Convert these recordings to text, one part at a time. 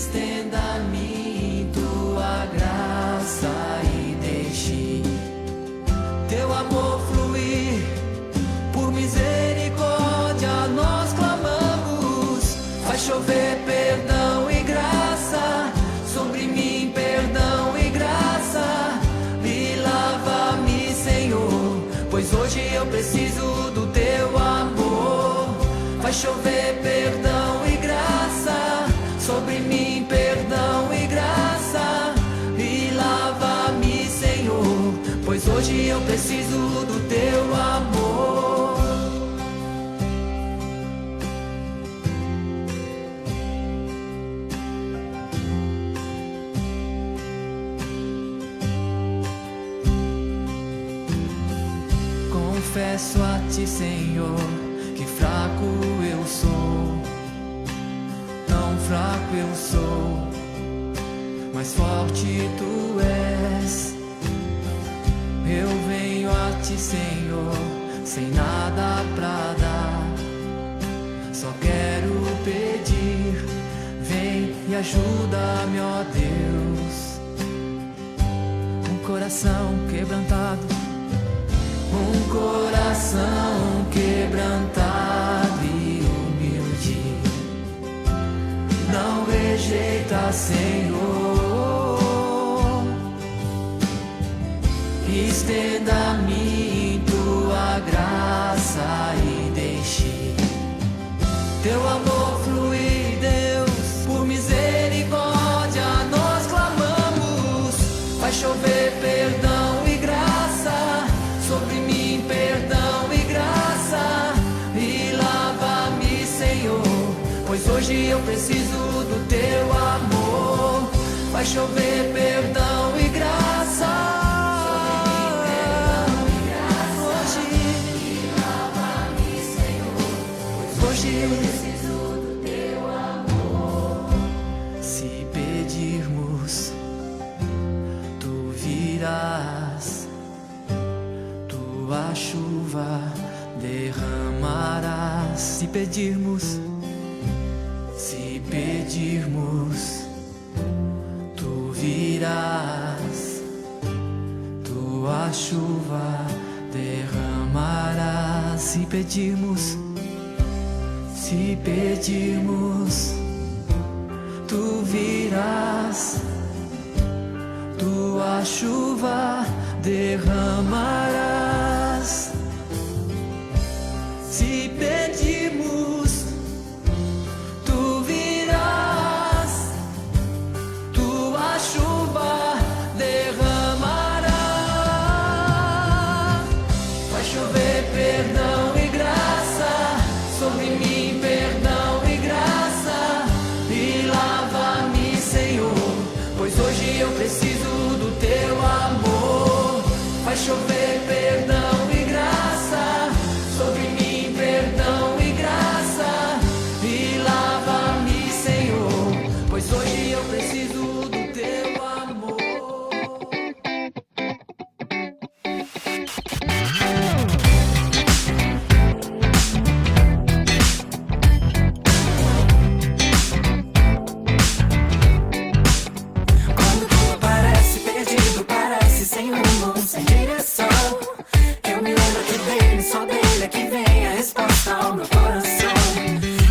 Estenda a mim tua graça e deixe teu amor fluir. Por misericórdia nós clamamos. Faz chover perdão e graça sobre mim, perdão e graça. Me lava-me, Senhor, pois hoje eu preciso do teu amor. Faz chover perdão e graça sobre mim, perdão e graça. Me lava-me, Senhor, pois hoje eu preciso do teu amor. Confesso a ti, Senhor, que fraco eu sou. Tão fraco eu sou, mas forte tu és. Eu venho a ti, Senhor, sem nada pra dar. Só quero pedir, vem e ajuda-me, ó Deus. Um coração quebrantado, um coração quebrantado e humilde, não rejeita, Senhor. Estenda a mim tua graça e deixe teu amor fluir, Deus. Por misericórdia nós clamamos. Faz chover perdão e graça sobre mim, perdão e graça. E lava-me, Senhor, pois hoje eu preciso do teu amor. Faz chover perdão e graça. Hoje eu preciso do teu amor. Se pedirmos, tu virás, tua chuva derramarás. Se pedirmos, tu virás, tua chuva derramarás. Se pedirmos, tu virás, tua chuva derramarás. Se pedirmos, tu virás, tua chuva derramarás. Vai chover perdão e graça sobre mim, perdão e graça. E lava-me, Senhor, pois hoje eu preciso do teu amor. Vai chover perdão e graça sobre mim, perdão e graça. E lava-me, Senhor, pois hoje eu preciso do teu amor. Quando tudo parece perdido, parece sem rumo, sem direção, eu me lembro que dele, só dele é que vem a resposta ao meu coração.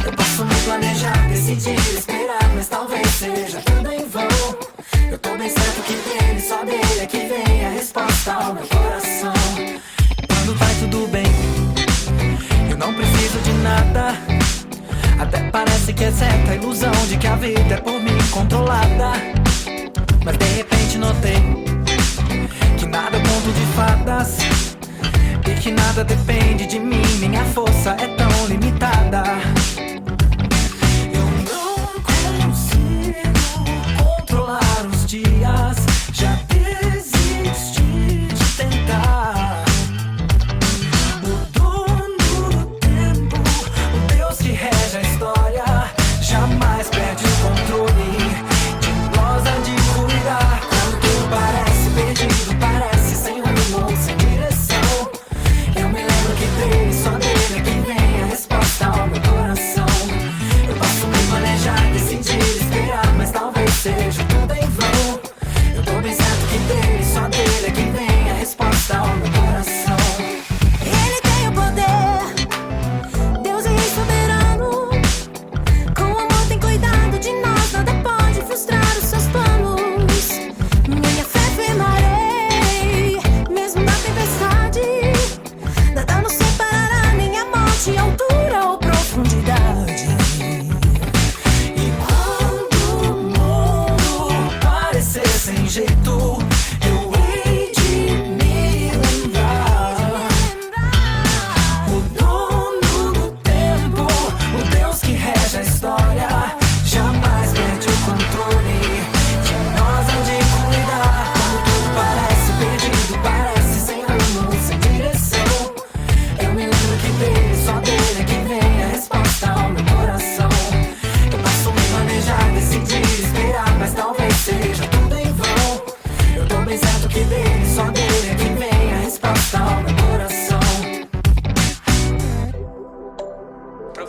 Eu posso me planejar, decidir, esperar, mas talvez seja tudo em vão. Eu tô bem certo que dele, só dele é que vem a resposta ao meu coração. Quando vai tudo bem, eu não preciso de nada. Até parece que é certa a ilusão de que a vida é por mim controlada. Mas de repente notei que nada é conto de fadas e que nada depende de mim. Minha força é tão limitada. Eu não consigo controlar os dias. Já desisti de tentar. O dono do tempo, o Deus que rege a história, jamais perde o controle. De nós há de cuidar. Quando tudo parece perdido, parece sem rumo, sem direção, eu me lembro que dele, só dele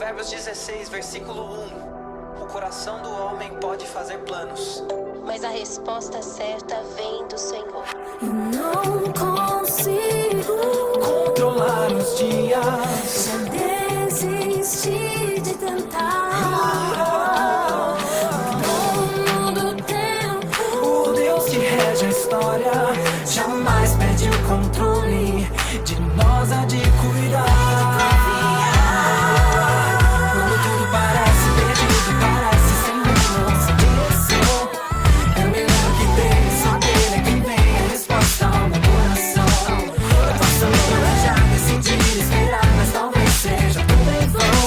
Provérbios 16, versículo 1. O coração do homem pode fazer planos, mas a resposta certa vem do Senhor. Eu não consigo controlar os dias. já desistir de tentar. Todo tempo O Deus que rege a história jamais perde o controle. De nós há de cuidar. quando tudo parece perdido, parece sem rumo, sem direção. Eu me lembro que dele, só dele é quem vem a resposta ao meu coração. Eu posso me planejar, decidir, esperar, mas talvez seja tudo em vão.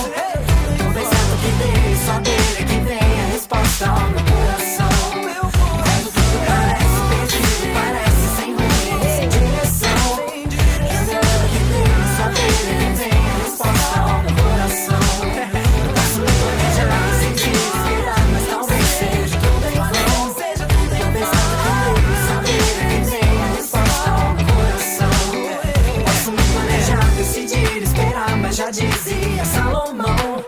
Não tem certo que dele, só dele é quem vem a resposta ao meu coração. Quando tudo parece perdido, parece sem rumo, sem direção. Eu me lembro que dele, só dele é quem vem a resposta ao meu coração. Eu posso me planejar, decidir, esperar, mas talvez seja tudo em vão. Não tem certo que dele, só dele é quem vem a resposta ao meu coração. Posso me planejar, decidir, esperar, mas já dizia Salomão: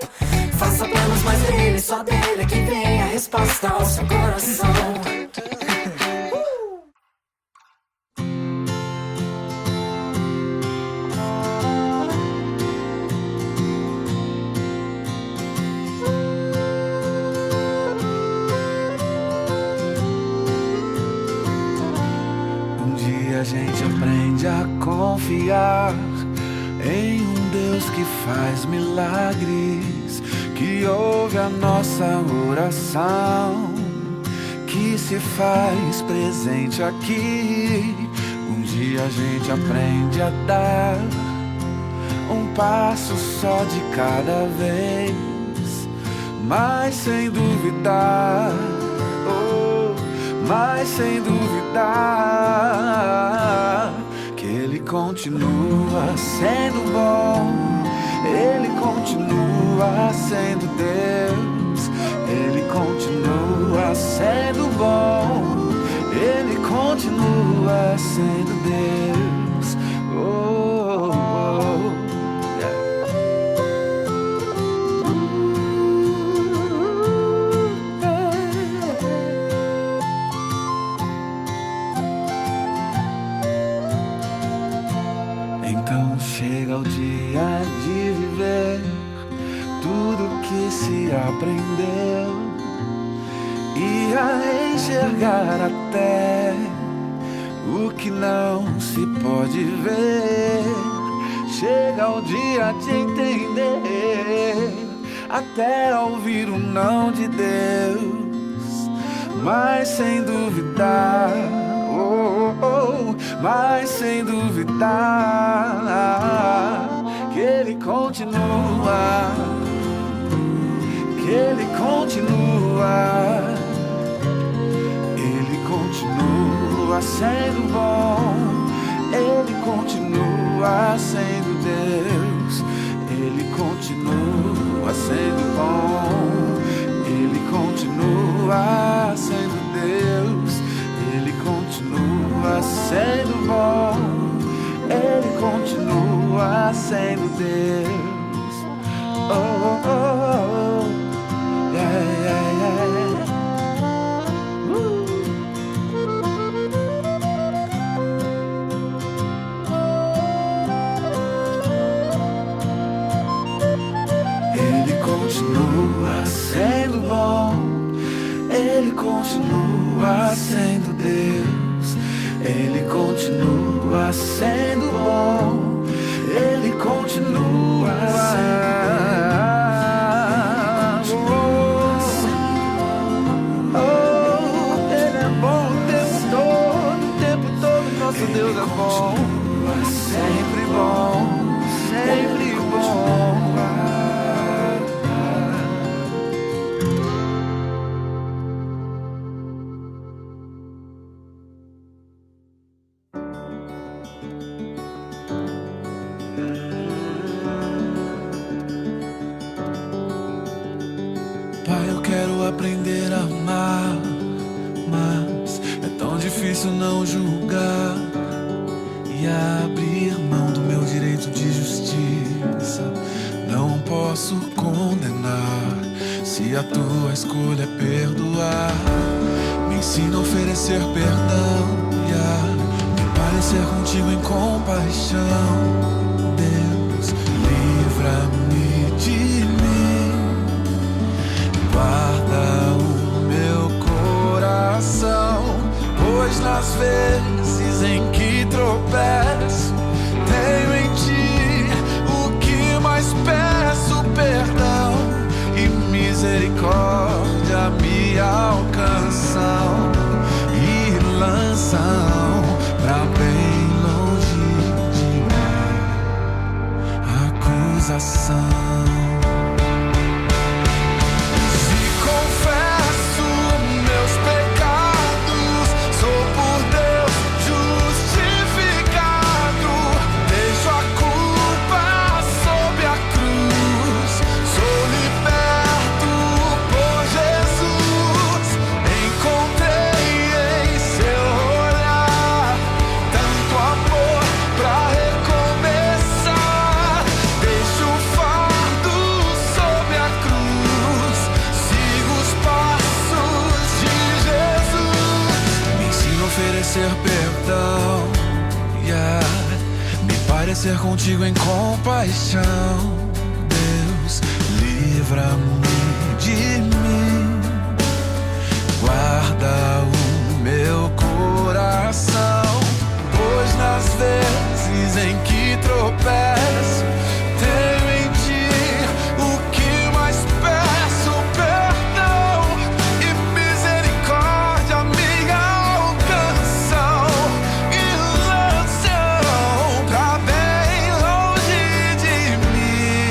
faça planos, mas dele, só dele é quem vem a resposta ao seu coração. Um dia a gente aprende a confiar em um Deus que faz milagres, que ouve a nossa oração, que se faz presente aqui. Um dia a gente aprende a dar um passo só de cada vez, mas sem duvidar, mas sem duvidar que Ele continua sendo bom, Ele continua sendo Deus, Ele continua sendo bom, Ele continua sendo Deus. Oh, oh, yeah. Então chega o dia de viver tudo que se aprendeu e a enxergar até o que não se pode ver. Chega o dia de entender, até ouvir o não de Deus, mas sem duvidar, mas sem duvidar que Ele continua, que Ele continua, Ele continua sendo bom, Ele continua sendo Deus, Ele continua sendo bom, Ele continua sendo Deus, Ele continua sendo bom, Ele continua sendo Deus. Oh, oh, oh, yeah, yeah, yeah. Ele continua sendo bom, Ele continua sendo Deus, Ele continua sendo bom, Ele continua sendo Deus. Oh, Ele é bom o tempo todo, nosso Deus é bom, sempre bom, sempre bom. Pai, eu quero aprender a amar, mas é tão difícil não julgar e abrir mão do meu direito de justiça. Não posso posso condenar se a tua escolha é perdoar. Me ensina a oferecer perdão e a me parecer contigo em compaixão. Deus, livra-me de mim, guarda o meu coração, pois nas vezes em que tropeço, tenho em ti o que mais peço: perdão e misericórdia me alcançam e lançam pra bem longe de mim acusação. Oferecer perdão, yeah, me parecer contigo em compaixão. Deus, livra-me de mim, guarda o meu coração, pois nas vezes em que tropeço, tenho em ti o que mais peço: perdão e misericórdia me alcançam e lançam pra bem longe de mim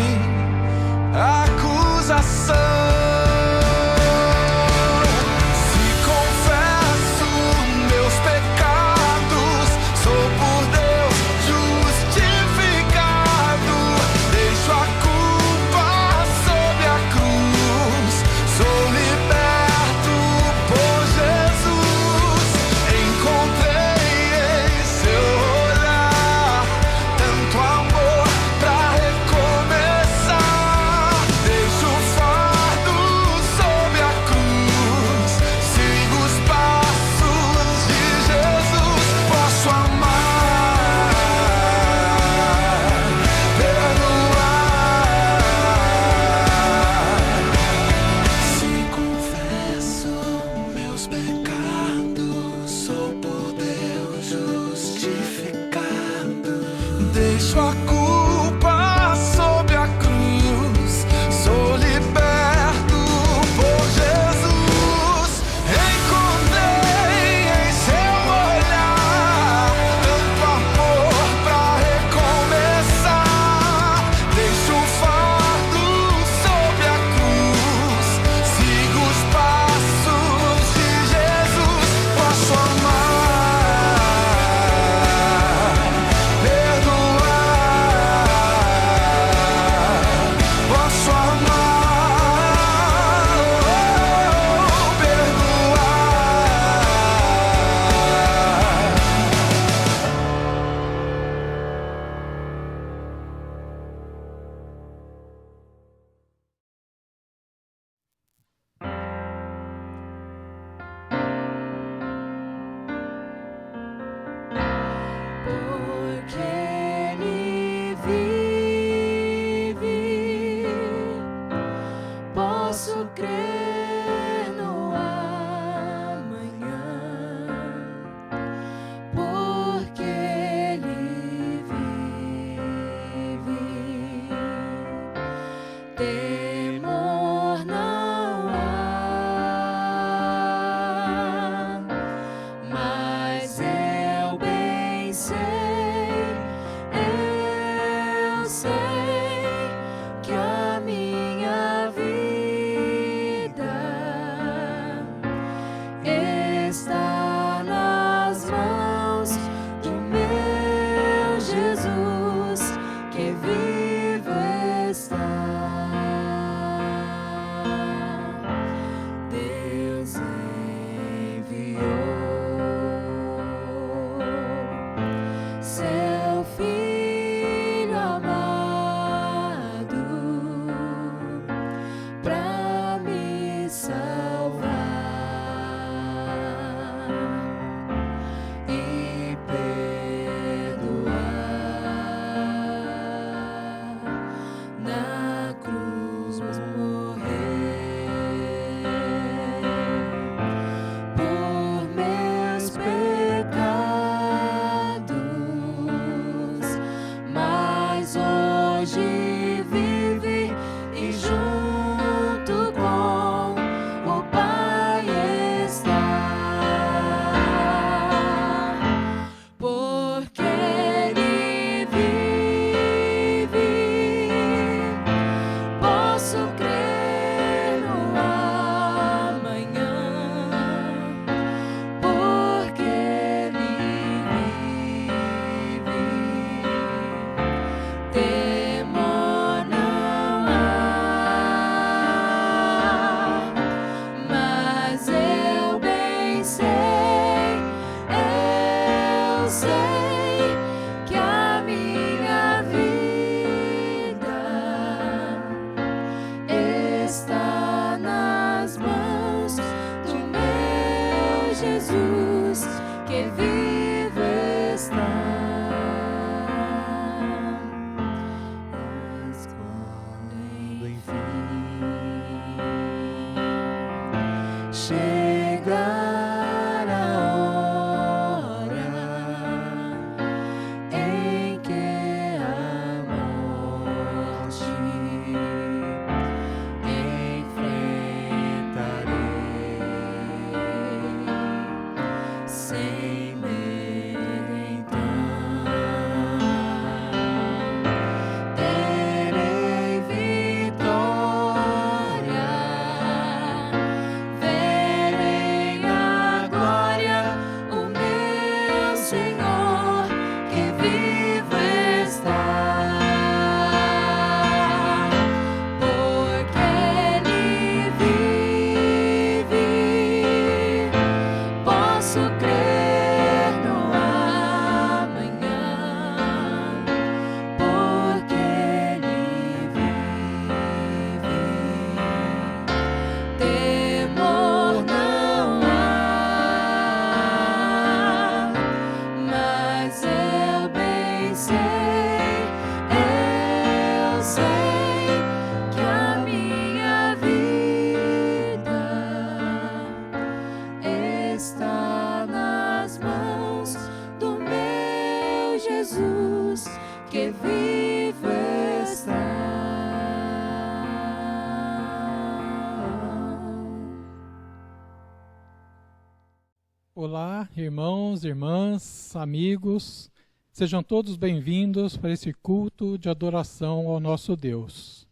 Olá, irmãos, irmãs, amigos, sejam todos bem-vindos para esse culto de adoração ao nosso Deus.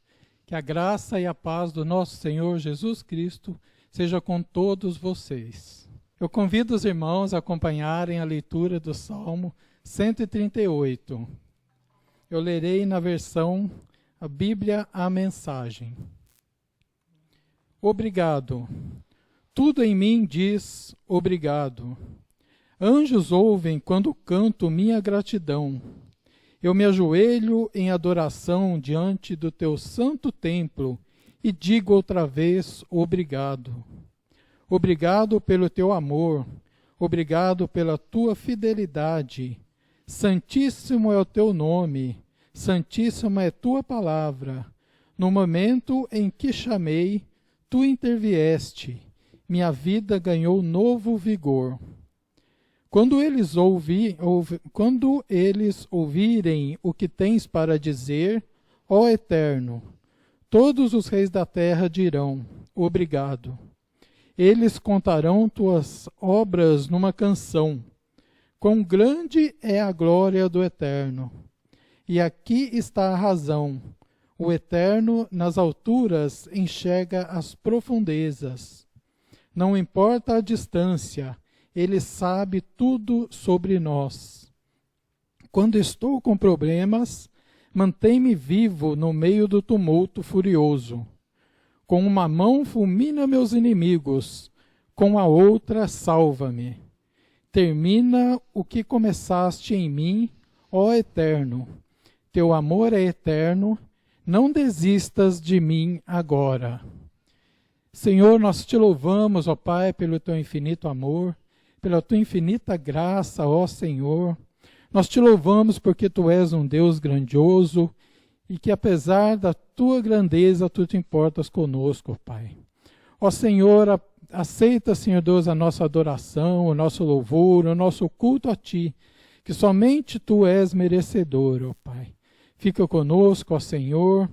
Que a graça e a paz do nosso Senhor Jesus Cristo seja com todos vocês. Eu convido os irmãos a acompanharem a leitura do Salmo 138. Eu lerei na versão A Bíblia, a Mensagem. Obrigado. Tudo em mim diz obrigado. Anjos ouvem quando canto minha gratidão. Eu me ajoelho em adoração diante do teu santo templo e digo outra vez obrigado. Obrigado pelo teu amor, obrigado pela tua fidelidade. Santíssimo é o teu nome, santíssima é tua palavra. No momento em que chamei, tu intervieste. Minha vida ganhou novo vigor. Quando eles ouvirem o que tens para dizer, ó Eterno, todos os reis da terra dirão, obrigado. Eles contarão tuas obras numa canção. Quão grande é a glória do Eterno. E aqui está a razão. O Eterno nas alturas enxerga as profundezas. Não importa a distância, Ele sabe tudo sobre nós. Quando estou com problemas, mantém-me vivo no meio do tumulto furioso. Com uma mão fulmina meus inimigos, com a outra salva-me. Termina o que começaste em mim, ó Eterno. Teu amor é eterno, não desistas de mim agora. Senhor, nós te louvamos, ó Pai, pelo teu infinito amor, pela tua infinita graça, ó Senhor. Nós te louvamos porque tu és um Deus grandioso e que apesar da tua grandeza, tu te importas conosco, ó Pai. Ó Senhor, aceita, Senhor Deus, a nossa adoração, o nosso louvor, o nosso culto a ti, que somente tu és merecedor, ó Pai. Fica conosco, ó Senhor,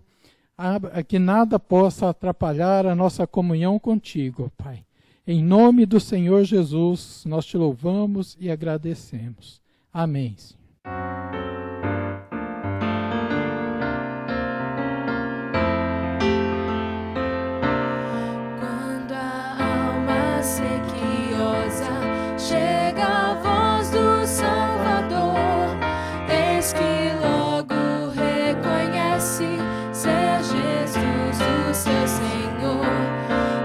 que nada possa atrapalhar a nossa comunhão contigo, Pai. Em nome do Senhor Jesus, nós te louvamos e agradecemos. Amém, Senhor. Quando a alma sequiosa chega à voz do Salvador, eis que logo reconhece ser Jesus o seu Senhor.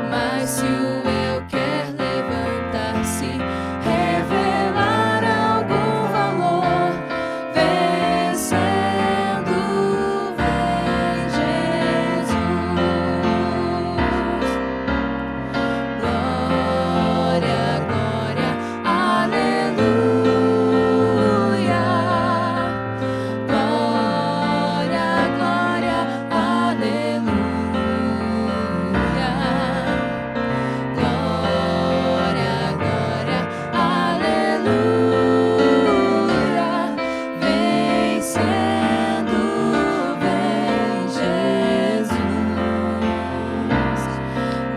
Mas se o eu quer levantar-se, revelar algum valor, vencendo vem Jesus. Glória, glória, aleluia. Glória, glória, aleluia. Glória, glória, aleluia. Vencendo vem Jesus.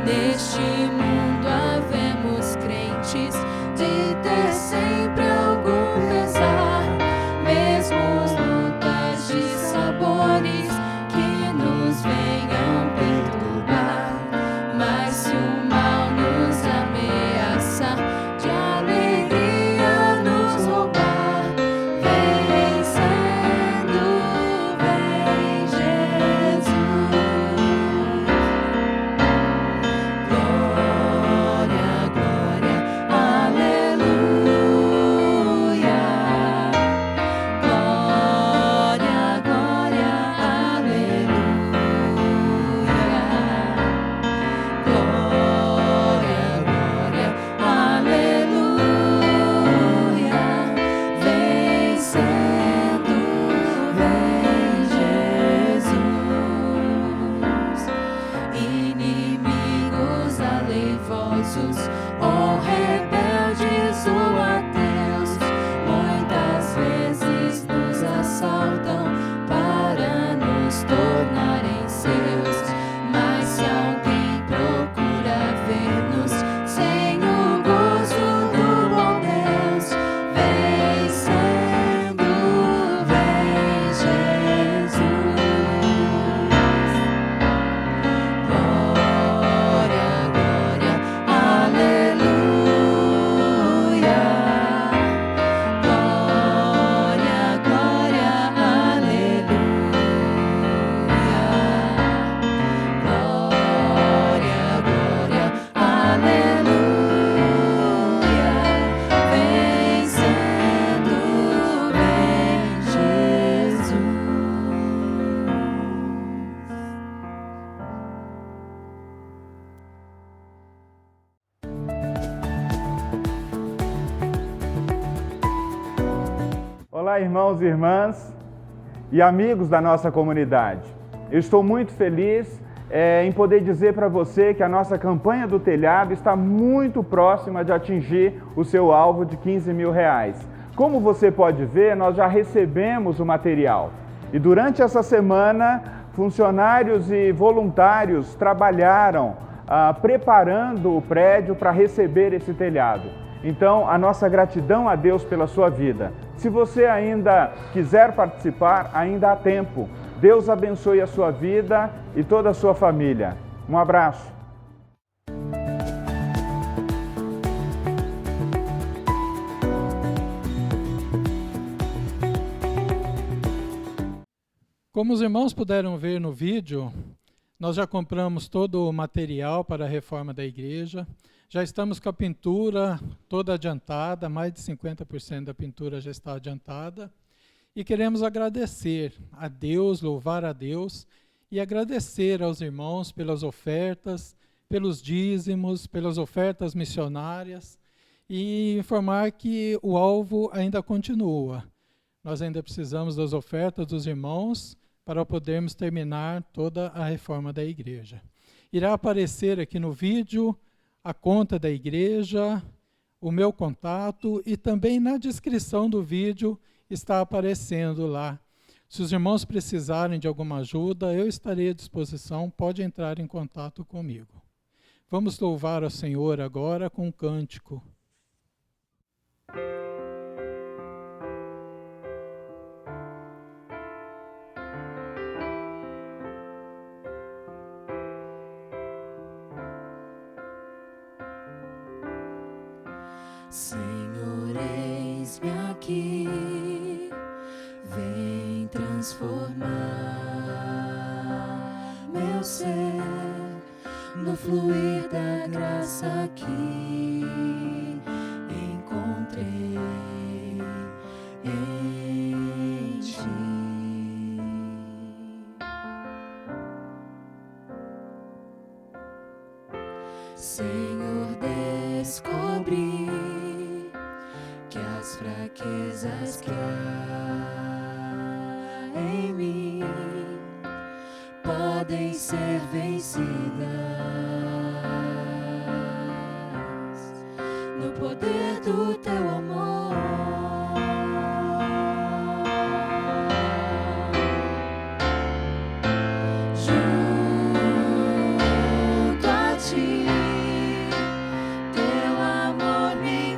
Neste mundo havemos crentes de ter sempre algum pesar, mesmo lutas de sabores que nos venham perturbar. Mas se o mal nos ameaça, de alegria nos roubar, vencendo vem Jesus. Glória, glória, aleluia. Glória, glória, aleluia. Glória, glória, aleluia. Vencendo vem Jesus. Inimigos aleivosos, ó rebeldes ou ateus, muitas vezes nos assaltam para nos tornarem seus. Mas se alguém procura ver-nos sem o gozo do bom Olá, irmãos e irmãs e amigos da nossa comunidade. Eu estou muito feliz em poder dizer para você que a nossa campanha do telhado está muito próxima de atingir o seu alvo de R$15.000. Como você pode ver, nós já recebemos o material. E durante essa semana, funcionários e voluntários trabalharam preparando o prédio para receber esse telhado. Então, a nossa gratidão a Deus pela sua vida. Se você ainda quiser participar, ainda há tempo. Deus abençoe a sua vida e toda a sua família. Um abraço. Como os irmãos puderam ver no vídeo, nós já compramos todo o material para a reforma da igreja. Já estamos com a pintura toda adiantada, mais de 50% da pintura já está adiantada. E queremos agradecer a Deus, louvar a Deus e agradecer aos irmãos pelas ofertas, pelos dízimos, pelas ofertas missionárias e informar que o alvo ainda continua. Nós ainda precisamos das ofertas dos irmãos para podermos terminar toda a reforma da igreja. Irá aparecer aqui no vídeo a conta da igreja, o meu contato e também na descrição do vídeo está aparecendo lá. Se os irmãos precisarem de alguma ajuda, eu estarei à disposição, pode entrar em contato comigo. Vamos louvar ao Senhor agora com um cântico. Senhor, eis-me aqui, vem transformar meu ser no fluir da graça que encontrei em ti. Senhor, descobri que as fraquezas que há em mim podem ser vencidas no poder do teu amor. Junto a ti, teu amor me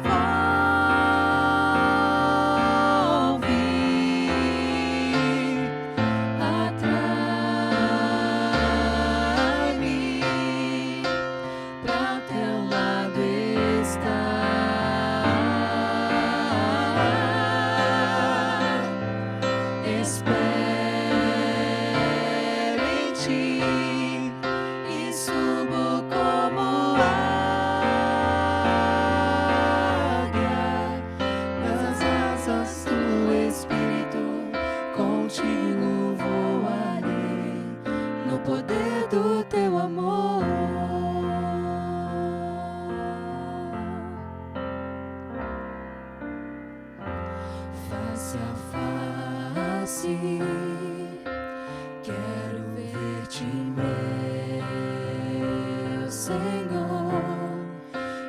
atrai-me, pra teu lado estar. Espero em ti e subo como águia nas asas do Espírito. Contigo voarei no poder do teu amor. Face a face, quero ver-te, meu Senhor,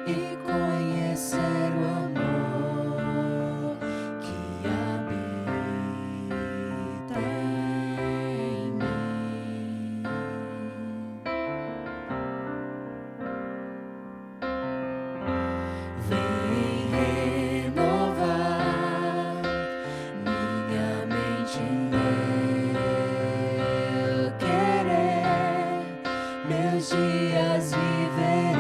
e conhecer o amor que habita em mim. Vem renovar minha mente, meu querer, meus dias viverei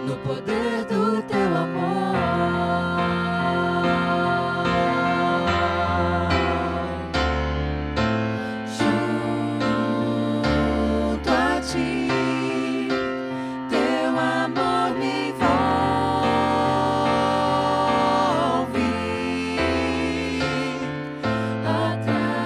no poder do teu amor. Junto a ti, teu amor me envolve, atrai-me,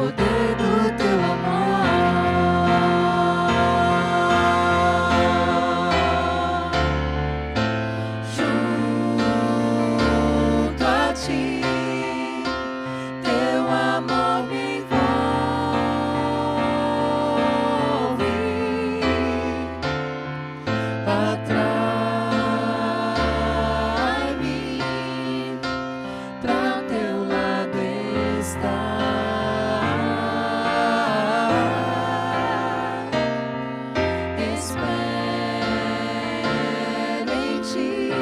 poder do teu amor. Junto a ti, teu amor me envolve. Atrai-me pra teu lado estar. Espero em ti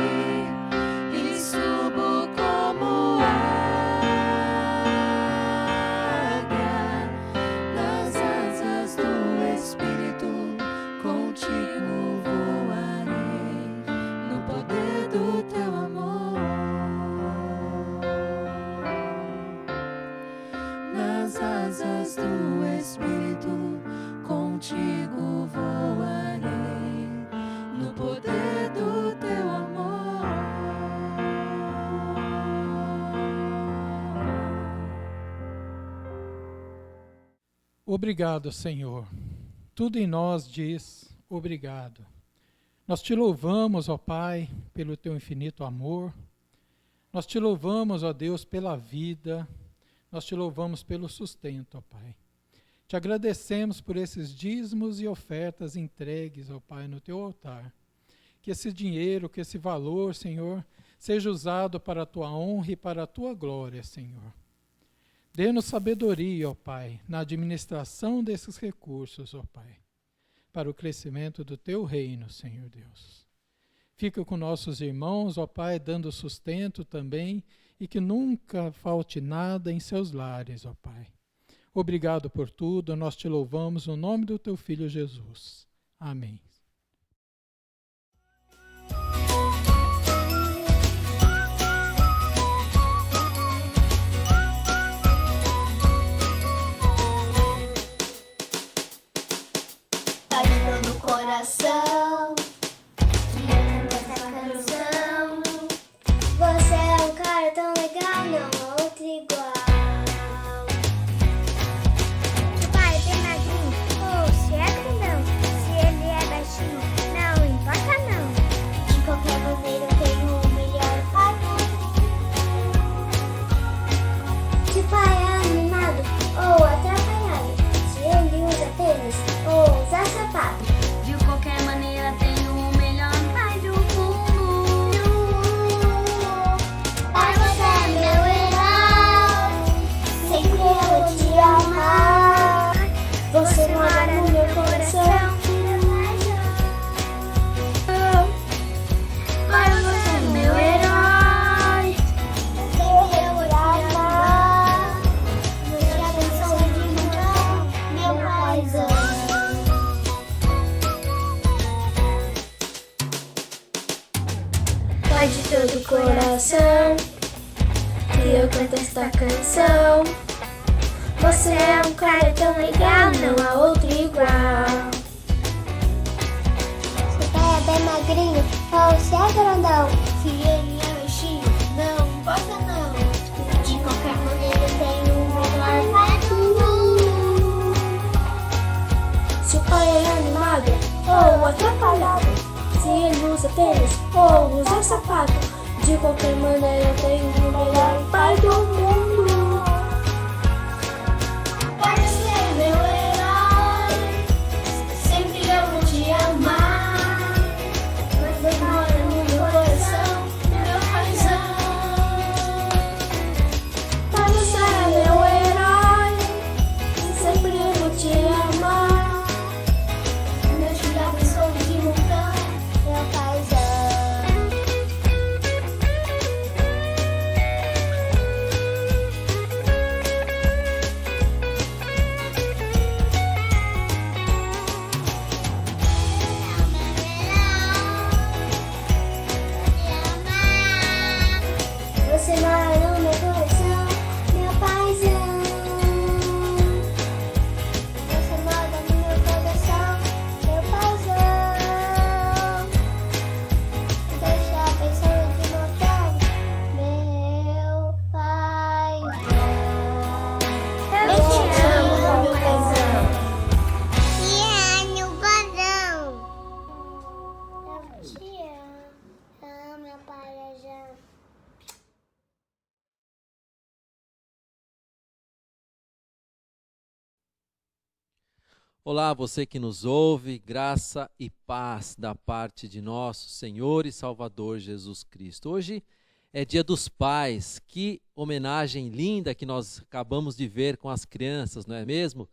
e subo como águia nas asas do Espírito. Contigo voarei no poder do teu amor. Nas asas do Espírito, contigo voarei no poder do teu amor. Obrigado, Senhor. Tudo em nós diz obrigado. Nós te louvamos, ó Pai, pelo teu infinito amor. Nós te louvamos, ó Deus, pela vida. Nós te louvamos pelo sustento, ó Pai. Te agradecemos por esses dízimos e ofertas entregues, ó Pai, no teu altar. Que esse dinheiro, que esse valor, Senhor, seja usado para a tua honra e para a tua glória, Senhor. Dê-nos sabedoria, ó Pai, na administração desses recursos, ó Pai, para o crescimento do teu reino, Senhor Deus. Fica com nossos irmãos, ó Pai, dando sustento também, e que nunca falte nada em seus lares, ó Pai. Obrigado por tudo, nós te louvamos no nome do teu Filho Jesus. Amém. Palpitou no coração, queria cantar essa canção. Você é um cara tão legal, não há outro igual. Seu pai é bem magrinho, ou se é grandão. Se ele é baixinho, não importa não. De qualquer maneira eu tenho o melhor pai do mundo. Se o pai é animado ou atrapalhado, se ele usa tênis ou usa sapato, de qualquer maneira tenho o melhor pai do mundo. Pai, você é meu herói, sempre eu vou te amar. Você mora no meu coração. Pai, você é meu herói, sempre eu vou te amar. Você abençoe de manhã, meu paizão. Pai de todo o coração, que eu canto esta canção. Você é um cara tão legal, não há outro igual. Seu pai é bem magrinho, ou se é grandão. Se ele é baixinho, não importa não. De qualquer maneira eu tenho o melhor pai do mundo. Se o pai é animado ou atrapalhado, se ele usa tênis ou usa sapato, de qualquer maneira eu tenho o melhor pai do mundo. Pai, você é meu herói, sempre eu vou te amar. Você mora no meu coração, meu paizão. Pai, você é meu herói, sempre eu vou te amar. Deus te abençoe de montão, meu paizão. Olá, você que nos ouve, graça e paz da parte de nosso Senhor e Salvador Jesus Cristo. Hoje é Dia dos Pais, que homenagem linda que nós acabamos de ver com as crianças, não é mesmo?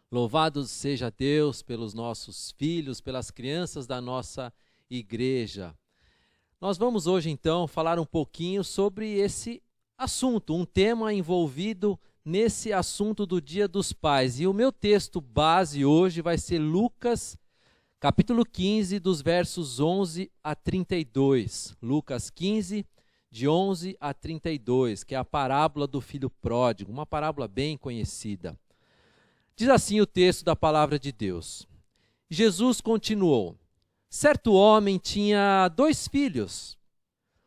Louvado seja Deus pelos nossos filhos, pelas crianças da nossa igreja. Nós vamos hoje então falar um pouquinho sobre esse assunto, um tema envolvido nesse assunto do Dia dos Pais. E o meu texto base hoje vai ser Lucas, capítulo 15, dos versos 11 a 32. Lucas 15, de 11 a 32, que é a parábola do filho pródigo, uma parábola bem conhecida. Diz assim o texto da palavra de Deus. Jesus continuou: certo homem tinha 2 filhos.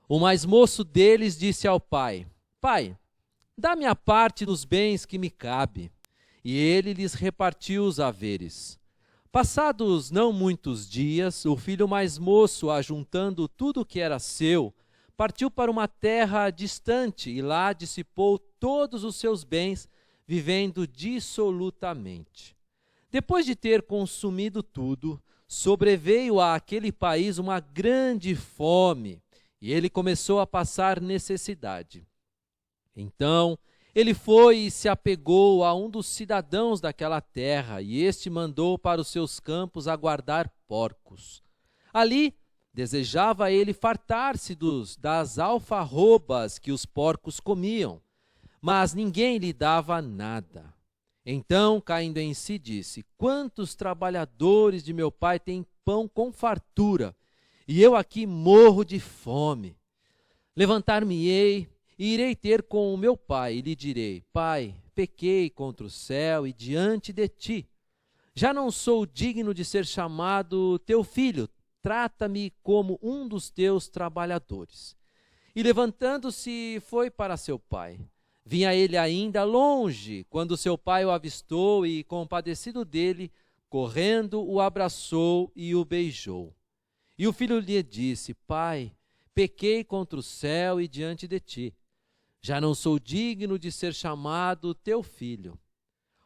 O mais moço deles disse ao pai: Pai, dá-me a parte dos bens que me cabe. E ele lhes repartiu os haveres. Passados não muitos dias, o filho mais moço, ajuntando tudo o que era seu, partiu para uma terra distante e lá dissipou todos os seus bens, vivendo dissolutamente. Depois de ter consumido tudo, sobreveio àquele país uma grande fome, e ele começou a passar necessidade. Então, ele foi e se apegou a um dos cidadãos daquela terra, e este mandou para os seus campos aguardar porcos. Ali, desejava ele fartar-se das alfarrobas que os porcos comiam, mas ninguém lhe dava nada. Então, caindo em si, disse: quantos trabalhadores de meu pai têm pão com fartura, e eu aqui morro de fome. Levantar-me-ei e irei ter com o meu pai, e lhe direi: Pai, pequei contra o céu e diante de ti. Já não sou digno de ser chamado teu filho, trata-me como um dos teus trabalhadores. E levantando-se, foi para seu pai. Vinha ele ainda longe, quando seu pai o avistou e, compadecido dele, correndo, o abraçou e o beijou. E o filho lhe disse: Pai, pequei contra o céu e diante de ti. Já não sou digno de ser chamado teu filho.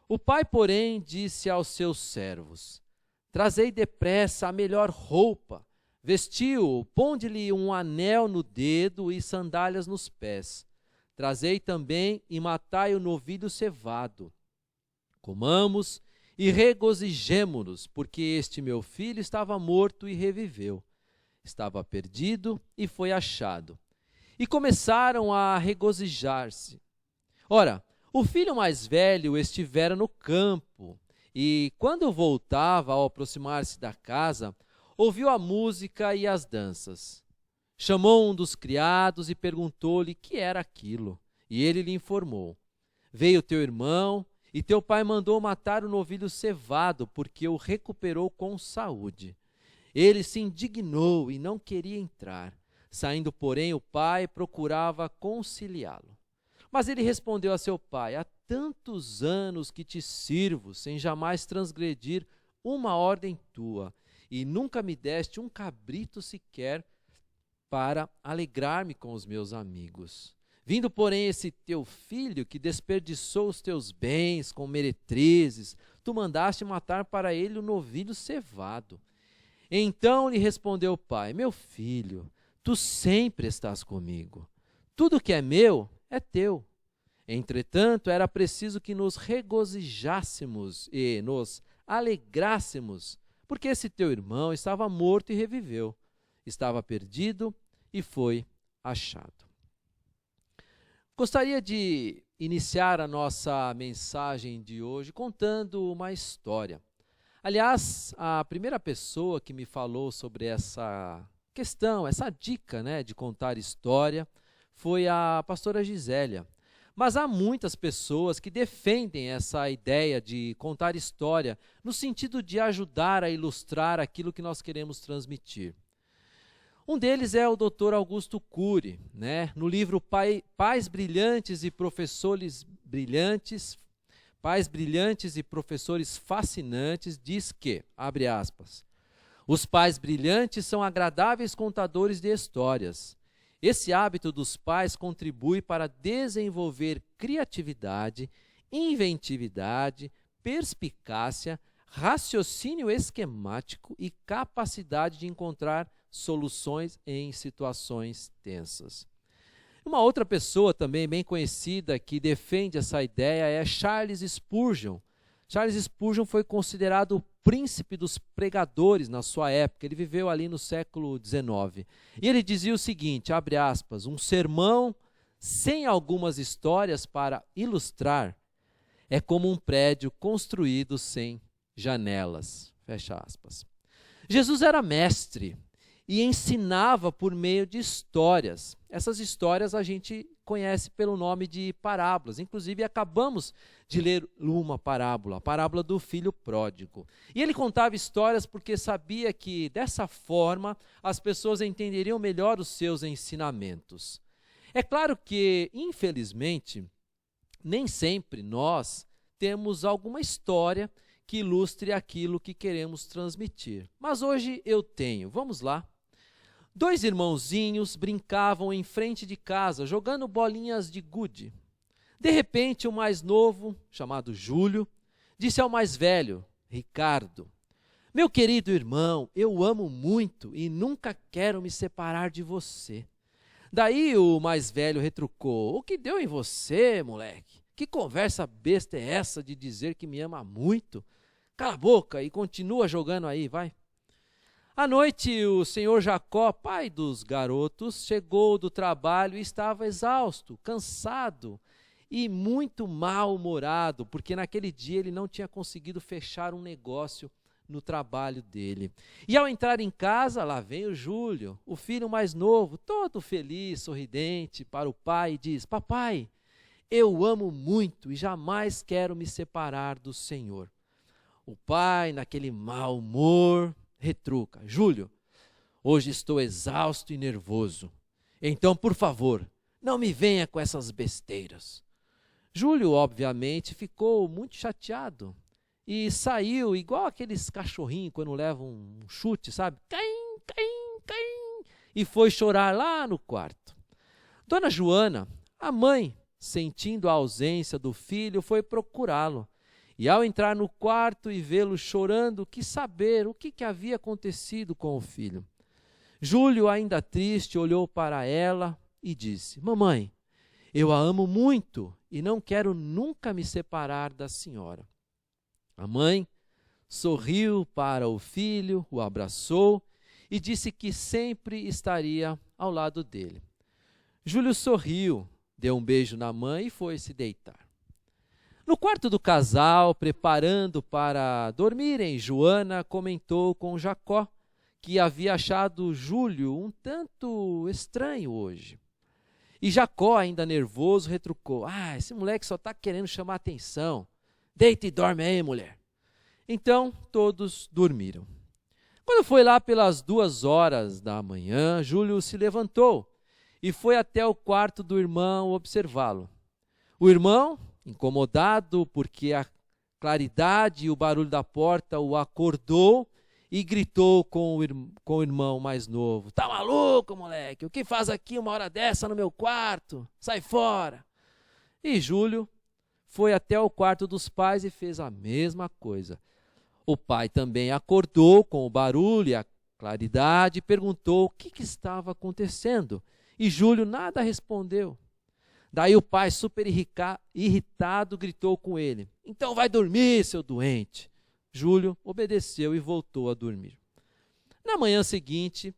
O pai, porém, disse aos seus servos: Trazei depressa a melhor roupa, vestiu-o, ponde-lhe um anel no dedo e sandálias nos pés. Trazei também e matai o novilho cevado. Comamos e regozijemo-nos, porque este meu filho estava morto e reviveu. Estava perdido e foi achado. E começaram a regozijar-se. Ora, o filho mais velho estivera no campo, e quando voltava, ao aproximar-se da casa, ouviu a música e as danças. Chamou um dos criados e perguntou-lhe que era aquilo. E ele lhe informou: veio teu irmão, e teu pai mandou matar o novilho cevado, porque o recuperou com saúde. Ele se indignou e não queria entrar. Saindo, porém, o pai procurava conciliá-lo. Mas ele respondeu a seu pai: há tantos anos que te sirvo, sem jamais transgredir uma ordem tua, e nunca me deste um cabrito sequer para alegrar-me com os meus amigos. Vindo, porém, esse teu filho, que desperdiçou os teus bens com meretrizes, tu mandaste matar para ele o novilho cevado. Então lhe respondeu o pai: meu filho, tu sempre estás comigo. Tudo que é meu é teu. Entretanto, era preciso que nos regozijássemos e nos alegrássemos, porque esse teu irmão estava morto e reviveu. Estava perdido e foi achado. Gostaria de iniciar a nossa mensagem de hoje contando uma história. Aliás, a primeira pessoa que me falou sobre essa questão, essa dica, de contar história, foi a pastora Gisélia. Mas há muitas pessoas que defendem essa ideia de contar história no sentido de ajudar a ilustrar aquilo que nós queremos transmitir. Um deles é o Dr. Augusto Cury, no livro Pais Brilhantes e Professores Brilhantes, Pais Brilhantes e Professores Fascinantes, diz que, abre aspas, os pais brilhantes são agradáveis contadores de histórias. Esse hábito dos pais contribui para desenvolver criatividade, inventividade, perspicácia, raciocínio esquemático e capacidade de encontrar soluções em situações tensas. Uma outra pessoa também bem conhecida que defende essa ideia é Charles Spurgeon. Charles Spurgeon foi considerado o príncipe dos pregadores na sua época. Ele viveu ali no século XIX. E ele dizia o seguinte, abre aspas, um sermão sem algumas histórias para ilustrar é como um prédio construído sem janelas. Fecha aspas. Jesus era mestre e ensinava por meio de histórias. Essas histórias a gente conhece pelo nome de parábolas. Inclusive, acabamos de ler uma parábola, a parábola do filho pródigo. E ele contava histórias porque sabia que, dessa forma, as pessoas entenderiam melhor os seus ensinamentos. É claro que, infelizmente, nem sempre nós temos alguma história que ilustre aquilo que queremos transmitir. Mas hoje eu tenho. Vamos lá. 2 irmãozinhos brincavam em frente de casa, jogando bolinhas de gude. De repente, o mais novo, chamado Júlio, disse ao mais velho, Ricardo, meu querido irmão, eu amo muito e nunca quero me separar de você. Daí o mais velho retrucou, o que deu em você, moleque? Que conversa besta é essa de dizer que me ama muito? Cala a boca e continua jogando aí, vai. À noite, o senhor Jacó, pai dos garotos, chegou do trabalho e estava exausto, cansado e muito mal-humorado, porque naquele dia ele não tinha conseguido fechar um negócio no trabalho dele. E ao entrar em casa, lá vem o Júlio, o filho mais novo, todo feliz, sorridente para o pai, e diz, papai, eu amo muito e jamais quero me separar do Senhor. O pai, naquele mau humor, retruca, Júlio, hoje estou exausto e nervoso, então, por favor, não me venha com essas besteiras. Júlio, obviamente, ficou muito chateado e saiu igual aqueles cachorrinhos quando levam um chute, sabe? Caim, caim, caim, e foi chorar lá no quarto. Dona Joana, a mãe, sentindo a ausência do filho, foi procurá-lo. E ao entrar no quarto e vê-lo chorando, quis saber o que havia acontecido com o filho. Júlio, ainda triste, olhou para ela e disse, mamãe, eu a amo muito e não quero nunca me separar da senhora. A mãe sorriu para o filho, o abraçou e disse que sempre estaria ao lado dele. Júlio sorriu, deu um beijo na mãe e foi se deitar. No quarto do casal, preparando para dormirem, Joana comentou com Jacó que havia achado Júlio um tanto estranho hoje. E Jacó, ainda nervoso, retrucou, esse moleque só está querendo chamar atenção. Deita e dorme aí, mulher. Então, todos dormiram. Quando foi lá pelas 2h da manhã, Júlio se levantou e foi até o quarto do irmão observá-lo. O irmão, incomodado porque a claridade e o barulho da porta o acordou e gritou com o irmão mais novo. Tá maluco, moleque? O que faz aqui uma hora dessa no meu quarto? Sai fora! E Júlio foi até o quarto dos pais e fez a mesma coisa. O pai também acordou com o barulho e a claridade e perguntou o que estava acontecendo. E Júlio nada respondeu. Daí o pai, super irritado, gritou com ele. Então vai dormir, seu doente. Júlio obedeceu e voltou a dormir. Na manhã seguinte,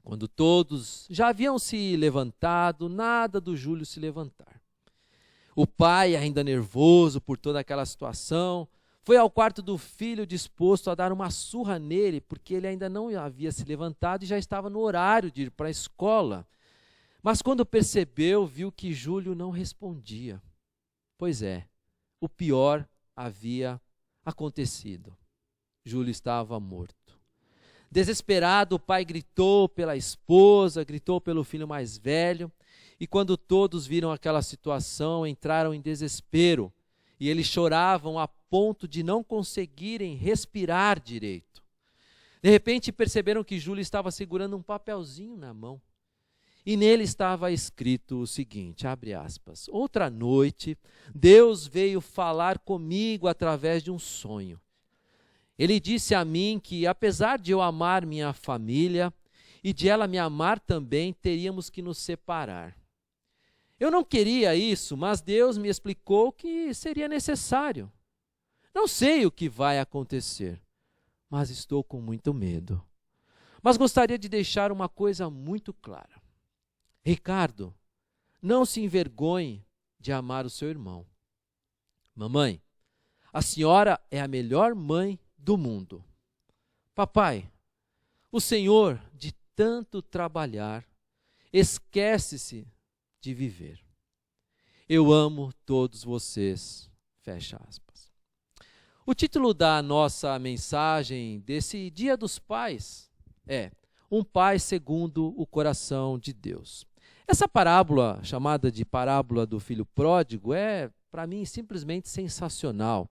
quando todos já haviam se levantado, nada do Júlio se levantar. O pai, ainda nervoso por toda aquela situação, foi ao quarto do filho disposto a dar uma surra nele, porque ele ainda não havia se levantado e já estava no horário de ir para a escola. Mas quando percebeu, viu que Júlio não respondia. Pois é, o pior havia acontecido. Júlio estava morto. Desesperado, o pai gritou pela esposa, gritou pelo filho mais velho, e quando todos viram aquela situação, entraram em desespero, e eles choravam a ponto de não conseguirem respirar direito. De repente perceberam que Júlio estava segurando um papelzinho na mão. E nele estava escrito o seguinte, abre aspas, outra noite, Deus veio falar comigo através de um sonho. Ele disse a mim que, apesar de eu amar minha família e de ela me amar também, teríamos que nos separar. Eu não queria isso, mas Deus me explicou que seria necessário. Não sei o que vai acontecer, mas estou com muito medo. Mas gostaria de deixar uma coisa muito clara. Ricardo, não se envergonhe de amar o seu irmão. Mamãe, a senhora é a melhor mãe do mundo. Papai, o senhor, de tanto trabalhar, esquece-se de viver. Eu amo todos vocês. Fecha aspas. O título da nossa mensagem desse Dia dos Pais é Um Pai Segundo o Coração de Deus. Essa parábola, chamada de parábola do filho pródigo, é, para mim, simplesmente sensacional.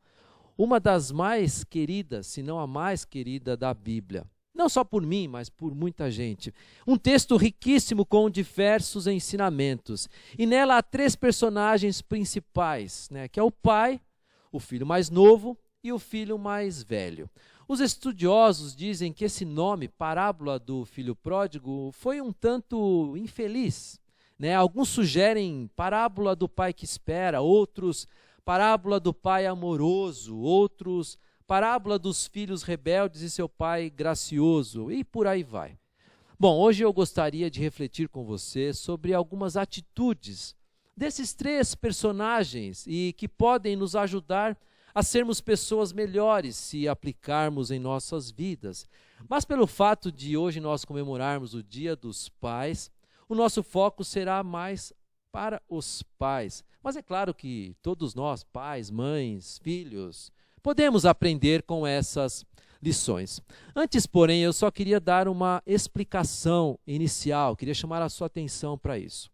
Uma das mais queridas, se não a mais querida da Bíblia. Não só por mim, mas por muita gente. Um texto riquíssimo com diversos ensinamentos. E nela há 3 personagens principais, que é o pai, o filho mais novo e o filho mais velho. Os estudiosos dizem que esse nome, parábola do filho pródigo, foi um tanto infeliz. Alguns sugerem parábola do pai que espera, outros parábola do pai amoroso, outros parábola dos filhos rebeldes e seu pai gracioso, e por aí vai. Bom, hoje eu gostaria de refletir com você sobre algumas atitudes desses 3 personagens e que podem nos ajudar a sermos pessoas melhores se aplicarmos em nossas vidas. Mas pelo fato de hoje nós comemorarmos o Dia dos Pais, o nosso foco será mais para os pais. Mas é claro que todos nós, pais, mães, filhos, podemos aprender com essas lições. Antes, porém, eu só queria dar uma explicação inicial, queria chamar a sua atenção para isso.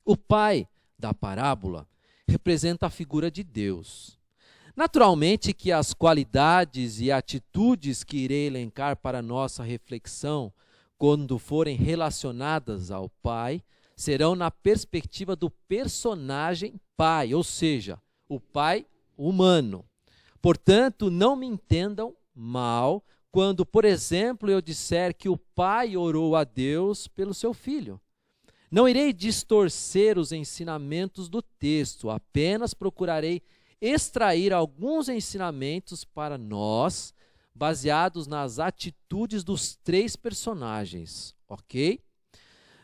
O pai da parábola representa a figura de Deus. Naturalmente que as qualidades e atitudes que irei elencar para nossa reflexão, quando forem relacionadas ao pai, serão na perspectiva do personagem pai, ou seja, o pai humano. Portanto, não me entendam mal quando, por exemplo, eu disser que o pai orou a Deus pelo seu filho. Não irei distorcer os ensinamentos do texto, apenas procurarei extrair alguns ensinamentos para nós, baseados nas atitudes dos 3 personagens, ok?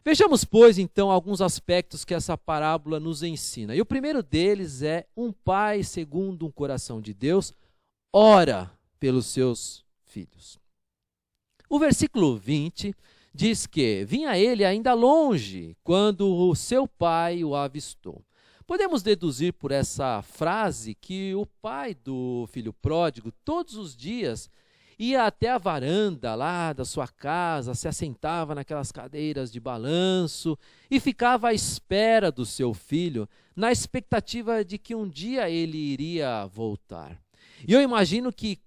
Vejamos, pois, então, alguns aspectos que essa parábola nos ensina. E o primeiro deles é: um pai segundo um coração de Deus ora pelos seus filhos. O versículo 20 diz que vinha ele ainda longe, quando o seu pai o avistou. Podemos deduzir por essa frase que o pai do filho pródigo, todos os dias, ia até a varanda lá da sua casa, se assentava naquelas cadeiras de balanço e ficava à espera do seu filho, na expectativa de que um dia ele iria voltar. E eu imagino que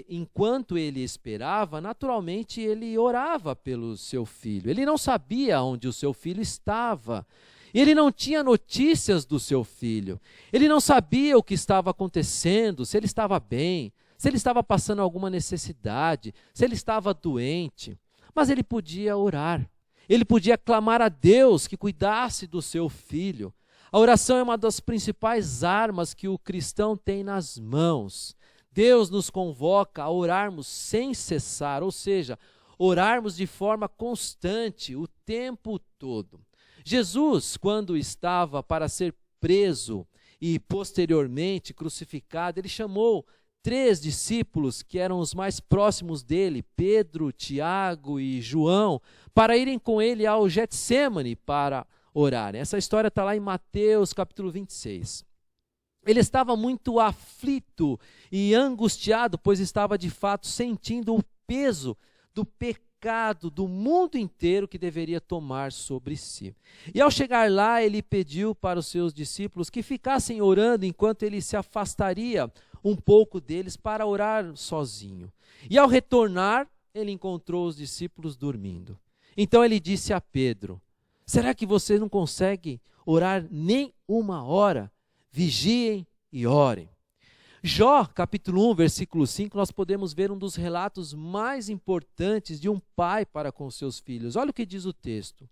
enquanto ele esperava, naturalmente ele orava pelo seu filho. Ele não sabia onde o seu filho estava. Ele não tinha notícias do seu filho. Ele não sabia o que estava acontecendo, se ele estava bem, se ele estava passando alguma necessidade, se ele estava doente. Mas ele podia orar. Ele podia clamar a Deus que cuidasse do seu filho. A oração é uma das principais armas que o cristão tem nas mãos. Deus nos convoca a orarmos sem cessar, ou seja, orarmos de forma constante, o tempo todo. Jesus, quando estava para ser preso e posteriormente crucificado, ele chamou 3 discípulos que eram os mais próximos dele, Pedro, Tiago e João, para irem com ele ao Getsêmani para orar. Essa história está lá em Mateus capítulo 26. Ele estava muito aflito e angustiado, pois estava de fato sentindo o peso do pecado do mundo inteiro que deveria tomar sobre si. E ao chegar lá, ele pediu para os seus discípulos que ficassem orando enquanto ele se afastaria um pouco deles para orar sozinho. E ao retornar, ele encontrou os discípulos dormindo. Então ele disse a Pedro: será que você não consegue orar nem 1 hora? Vigiem e orem. Jó, capítulo 1, versículo 5, nós podemos ver um dos relatos mais importantes de um pai para com seus filhos. Olha o que diz o texto.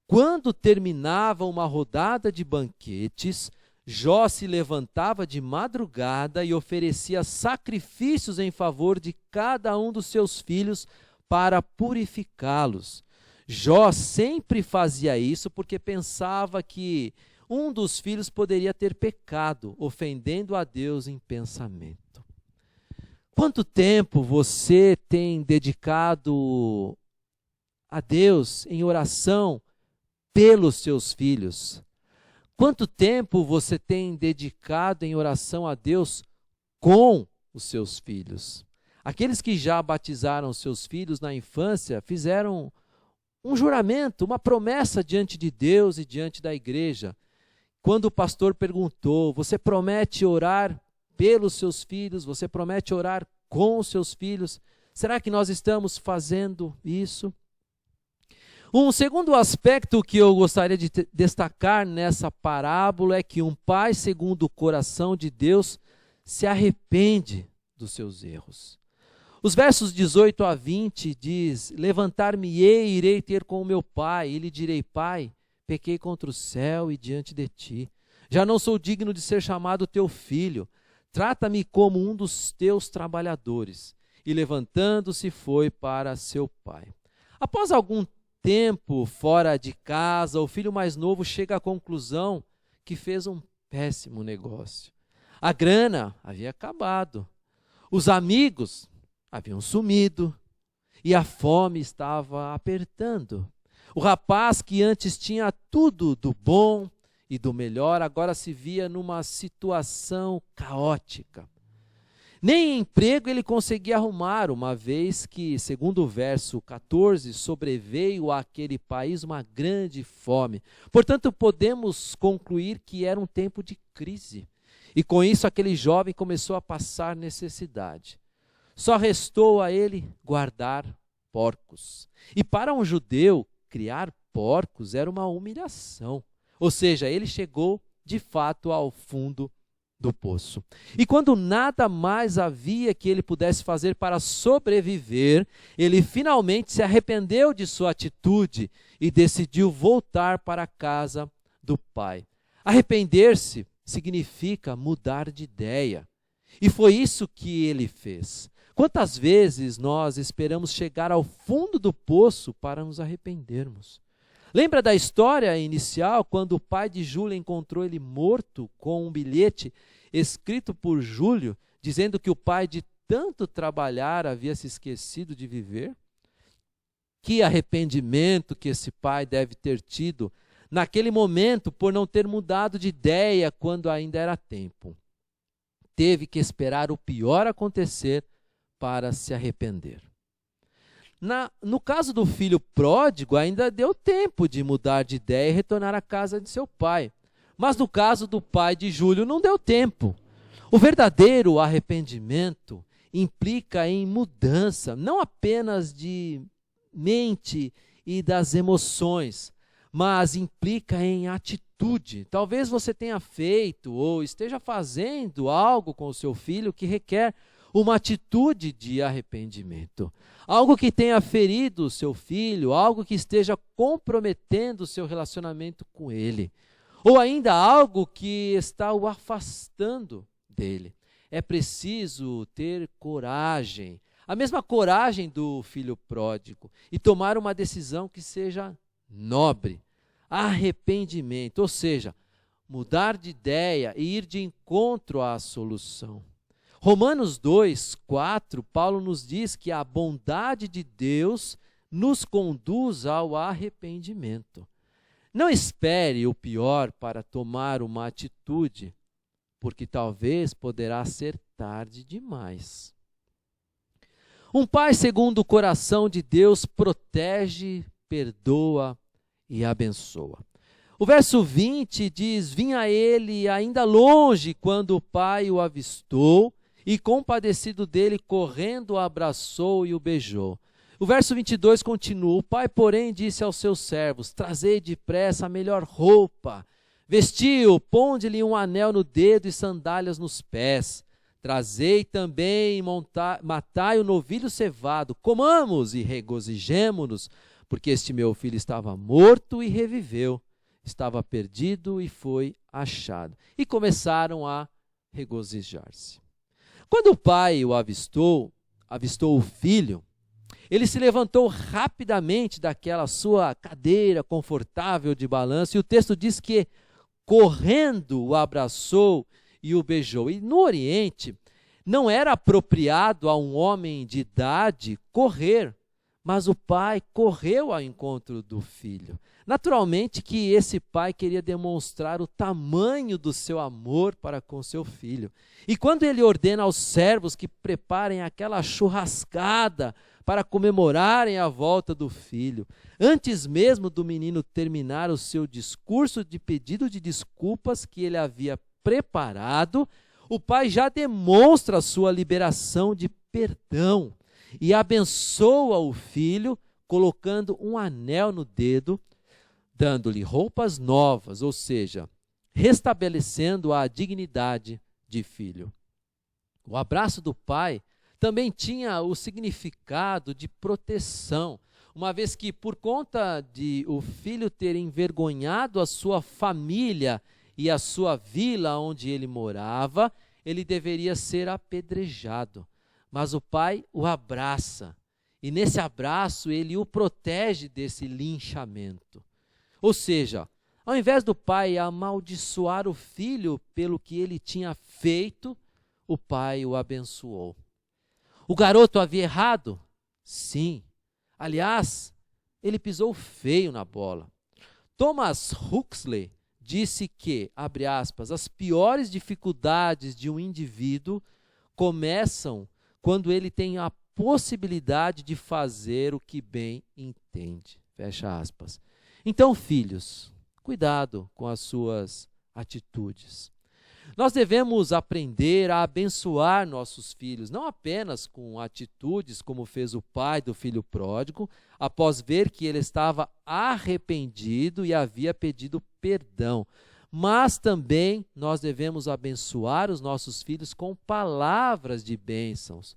Quando terminava uma rodada de banquetes, Jó se levantava de madrugada e oferecia sacrifícios em favor de cada um dos seus filhos para purificá-los. Jó sempre fazia isso porque pensava que um dos filhos poderia ter pecado, ofendendo a Deus em pensamento. Quanto tempo você tem dedicado a Deus em oração pelos seus filhos? Quanto tempo você tem dedicado em oração a Deus com os seus filhos? Aqueles que já batizaram seus filhos na infância fizeram um juramento, uma promessa diante de Deus e diante da igreja. Quando o pastor perguntou, você promete orar pelos seus filhos? Você promete orar com os seus filhos? Será que nós estamos fazendo isso? Um segundo aspecto que eu gostaria de destacar nessa parábola é que um pai, segundo o coração de Deus, se arrepende dos seus erros. Os versos 18 a 20 diz, levantar-me-ei e irei ter com o meu pai, e lhe direi, pai, pequei contra o céu e diante de ti. Já não sou digno de ser chamado teu filho. Trata-me como um dos teus trabalhadores. E levantando-se foi para seu pai. Após algum tempo fora de casa, o filho mais novo chega à conclusão que fez um péssimo negócio. A grana havia acabado. Os amigos haviam sumido. E a fome estava apertando. O rapaz que antes tinha tudo do bom e do melhor, agora se via numa situação caótica. Nem emprego ele conseguia arrumar, uma vez que, segundo o verso 14, sobreveio àquele país uma grande fome. Portanto, podemos concluir que era um tempo de crise. E com isso, aquele jovem começou a passar necessidade. Só restou a ele guardar porcos. E para um judeu, criar porcos era uma humilhação. Ou seja, ele chegou de fato ao fundo do poço. E quando nada mais havia que ele pudesse fazer para sobreviver, ele finalmente se arrependeu de sua atitude e decidiu voltar para a casa do pai. Arrepender-se significa mudar de ideia. E foi isso que ele fez. Quantas vezes nós esperamos chegar ao fundo do poço para nos arrependermos? Lembra da história inicial, quando o pai de Júlio encontrou ele morto com um bilhete escrito por Júlio, dizendo que o pai de tanto trabalhar havia se esquecido de viver? Que arrependimento que esse pai deve ter tido naquele momento por não ter mudado de ideia quando ainda era tempo. Teve que esperar o pior acontecer para se arrepender. No caso do filho pródigo, ainda deu tempo de mudar de ideia e retornar à casa de seu pai. Mas no caso do pai de Júlio, não deu tempo. O verdadeiro arrependimento implica em mudança, não apenas de mente e das emoções, mas implica em atitude. Talvez você tenha feito ou esteja fazendo algo com o seu filho que requer uma atitude de arrependimento. Algo que tenha ferido o seu filho, algo que esteja comprometendo o seu relacionamento com ele. Ou ainda algo que está o afastando dele. É preciso ter coragem, a mesma coragem do filho pródigo, e tomar uma decisão que seja nobre. Arrependimento, ou seja, mudar de ideia e ir de encontro à solução. Romanos 2, 4, Paulo nos diz que a bondade de Deus nos conduz ao arrependimento. Não espere o pior para tomar uma atitude, porque talvez poderá ser tarde demais. Um pai segundo o coração de Deus protege, perdoa e abençoa. O verso 20 diz, vinha ele ainda longe quando o pai o avistou, e compadecido dele, correndo, o abraçou e o beijou. O verso 22 continua, o pai, porém, disse aos seus servos, trazei depressa a melhor roupa, vestiu, ponde-lhe um anel no dedo e sandálias nos pés, Trazei também e matai o novilho cevado, comamos e regozijemo-nos, porque este meu filho estava morto e reviveu, estava perdido e foi achado. E começaram a regozijar-se. Quando o pai o avistou o filho, ele se levantou rapidamente daquela sua cadeira confortável de balanço, e o texto diz que, correndo, o abraçou e o beijou. E no Oriente, não era apropriado a um homem de idade correr, mas o pai correu ao encontro do filho. Naturalmente que esse pai queria demonstrar o tamanho do seu amor para com seu filho. E quando ele ordena aos servos que preparem aquela churrascada para comemorarem a volta do filho, antes mesmo do menino terminar o seu discurso de pedido de desculpas que ele havia preparado, o pai já demonstra a sua liberação de perdão e abençoa o filho, colocando um anel no dedo, dando-lhe roupas novas, ou seja, restabelecendo a dignidade de filho. O abraço do pai também tinha o significado de proteção, uma vez que, por conta de o filho ter envergonhado a sua família e a sua vila onde ele morava, ele deveria ser apedrejado. Mas o pai o abraça, e nesse abraço ele o protege desse linchamento. Ou seja, ao invés do pai amaldiçoar o filho pelo que ele tinha feito, o pai o abençoou. O garoto havia errado? Sim. Aliás, ele pisou feio na bola. Thomas Huxley disse que, abre aspas, as piores dificuldades de um indivíduo começam quando ele tem a possibilidade de fazer o que bem entende. Fecha aspas. Então, filhos, cuidado com as suas atitudes. Nós devemos aprender a abençoar nossos filhos, não apenas com atitudes como fez o pai do filho pródigo, após ver que ele estava arrependido e havia pedido perdão, mas também nós devemos abençoar os nossos filhos com palavras de bênçãos.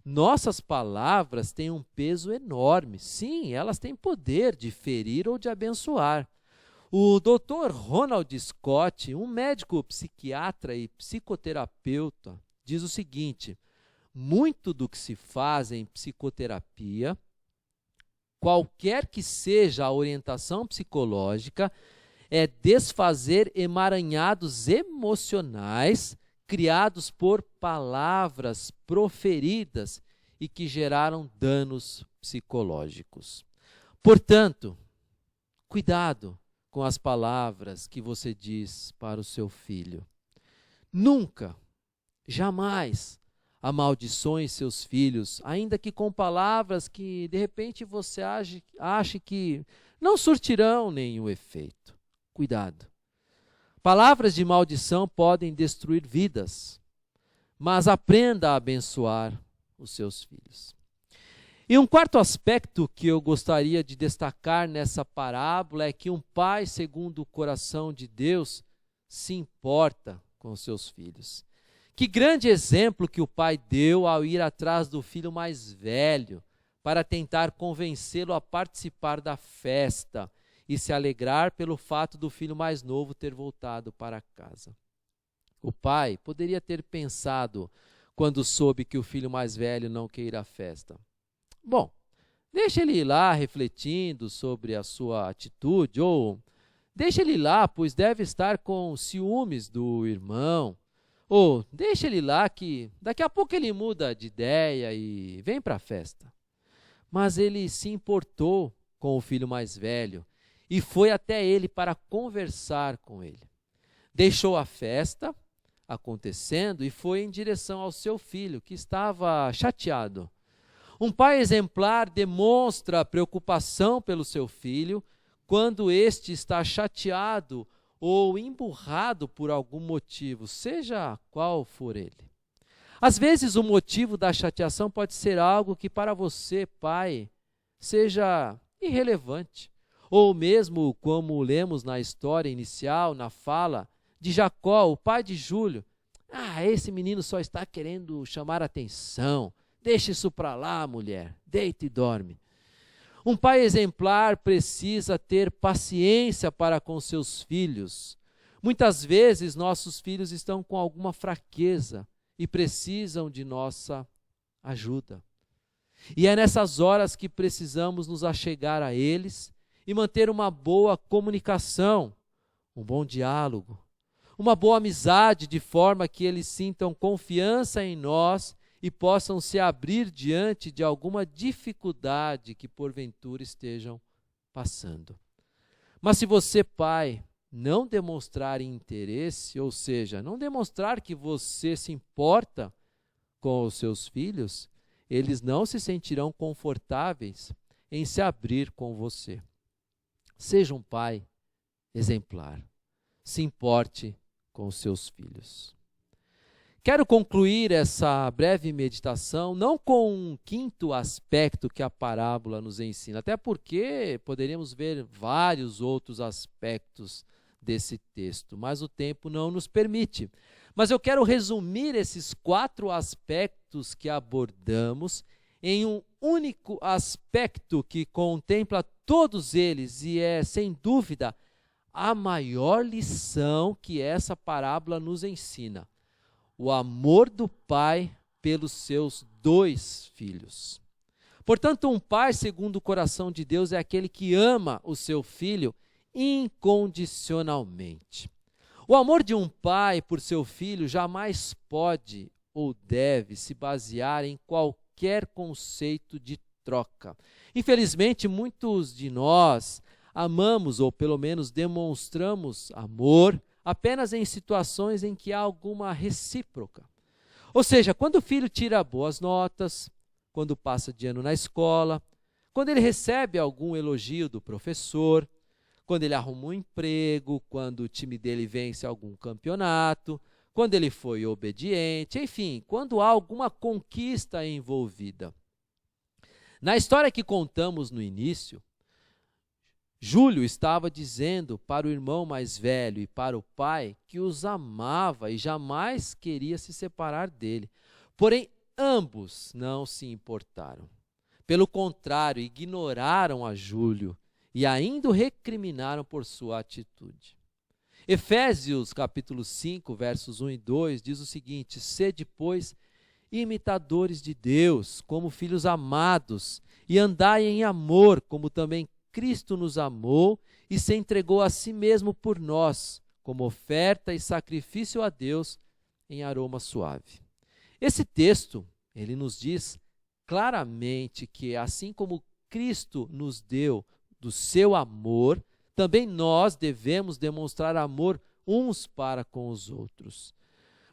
Nossas palavras têm um peso enorme. Sim, elas têm poder de ferir ou de abençoar. O Dr. Ronald Scott, um médico psiquiatra e psicoterapeuta, diz o seguinte: muito do que se faz em psicoterapia, qualquer que seja a orientação psicológica, é desfazer emaranhados emocionais criados por palavras proferidas e que geraram danos psicológicos. Portanto, cuidado com as palavras que você diz para o seu filho. Nunca, jamais amaldiçoe seus filhos, ainda que com palavras que de repente você ache que não surtirão nenhum efeito. Cuidado. Palavras de maldição podem destruir vidas, mas aprenda a abençoar os seus filhos. E um quarto aspecto que eu gostaria de destacar nessa parábola é que um pai, segundo o coração de Deus, se importa com os seus filhos. Que grande exemplo que o pai deu ao ir atrás do filho mais velho para tentar convencê-lo a participar da festa e se alegrar pelo fato do filho mais novo ter voltado para casa. O pai poderia ter pensado quando soube que o filho mais velho não quer ir à festa: bom, deixa ele ir lá refletindo sobre a sua atitude, ou deixa ele ir lá, pois deve estar com ciúmes do irmão, ou deixa ele ir lá que daqui a pouco ele muda de ideia e vem para a festa. Mas ele se importou com o filho mais velho e foi até ele para conversar com ele. Deixou a festa acontecendo e foi em direção ao seu filho, que estava chateado. Um pai exemplar demonstra preocupação pelo seu filho quando este está chateado ou emburrado por algum motivo, seja qual for ele. Às vezes o motivo da chateação pode ser algo que para você, pai, seja irrelevante, ou mesmo como lemos na história inicial, na fala de Jacó, o pai de Júlio, Esse menino só está querendo chamar atenção. Deixa isso para lá, mulher. Deita e dorme. Um pai exemplar precisa ter paciência para com seus filhos. Muitas vezes nossos filhos estão com alguma fraqueza e precisam de nossa ajuda. E é nessas horas que precisamos nos achegar a eles e manter uma boa comunicação, um bom diálogo, uma boa amizade, de forma que eles sintam confiança em nós e possam se abrir diante de alguma dificuldade que porventura estejam passando. Mas se você, pai, não demonstrar interesse, ou seja, não demonstrar que você se importa com os seus filhos, eles não se sentirão confortáveis em se abrir com você. Seja um pai exemplar. Se importe com os seus filhos. Quero concluir essa breve meditação não com um quinto aspecto que a parábola nos ensina, até porque poderíamos ver vários outros aspectos desse texto, mas o tempo não nos permite. Mas eu quero resumir esses 4 aspectos que abordamos em um único aspecto que contempla todos eles e é, sem dúvida, a maior lição que essa parábola nos ensina: o amor do pai pelos seus 2 filhos. Portanto, um pai segundo o coração de Deus é aquele que ama o seu filho incondicionalmente. O amor de um pai por seu filho jamais pode ou deve se basear em qualquer conceito de troca. Infelizmente, muitos de nós amamos, ou pelo menos demonstramos amor, apenas em situações em que há alguma recíproca. Ou seja, quando o filho tira boas notas, quando passa de ano na escola, quando ele recebe algum elogio do professor, quando ele arruma um emprego, quando o time dele vence algum campeonato, quando ele foi obediente, enfim, quando há alguma conquista envolvida. Na história que contamos no início, Júlio estava dizendo para o irmão mais velho e para o pai que os amava e jamais queria se separar dele. Porém, ambos não se importaram. Pelo contrário, ignoraram a Júlio e ainda o recriminaram por sua atitude. Efésios capítulo 5, versos 1 e 2 diz o seguinte: sede, pois, imitadores de Deus, como filhos amados, e andai em amor, como também Cristo nos amou e se entregou a si mesmo por nós, como oferta e sacrifício a Deus em aroma suave. Esse texto, ele nos diz claramente que, assim como Cristo nos deu do seu amor, também nós devemos demonstrar amor uns para com os outros.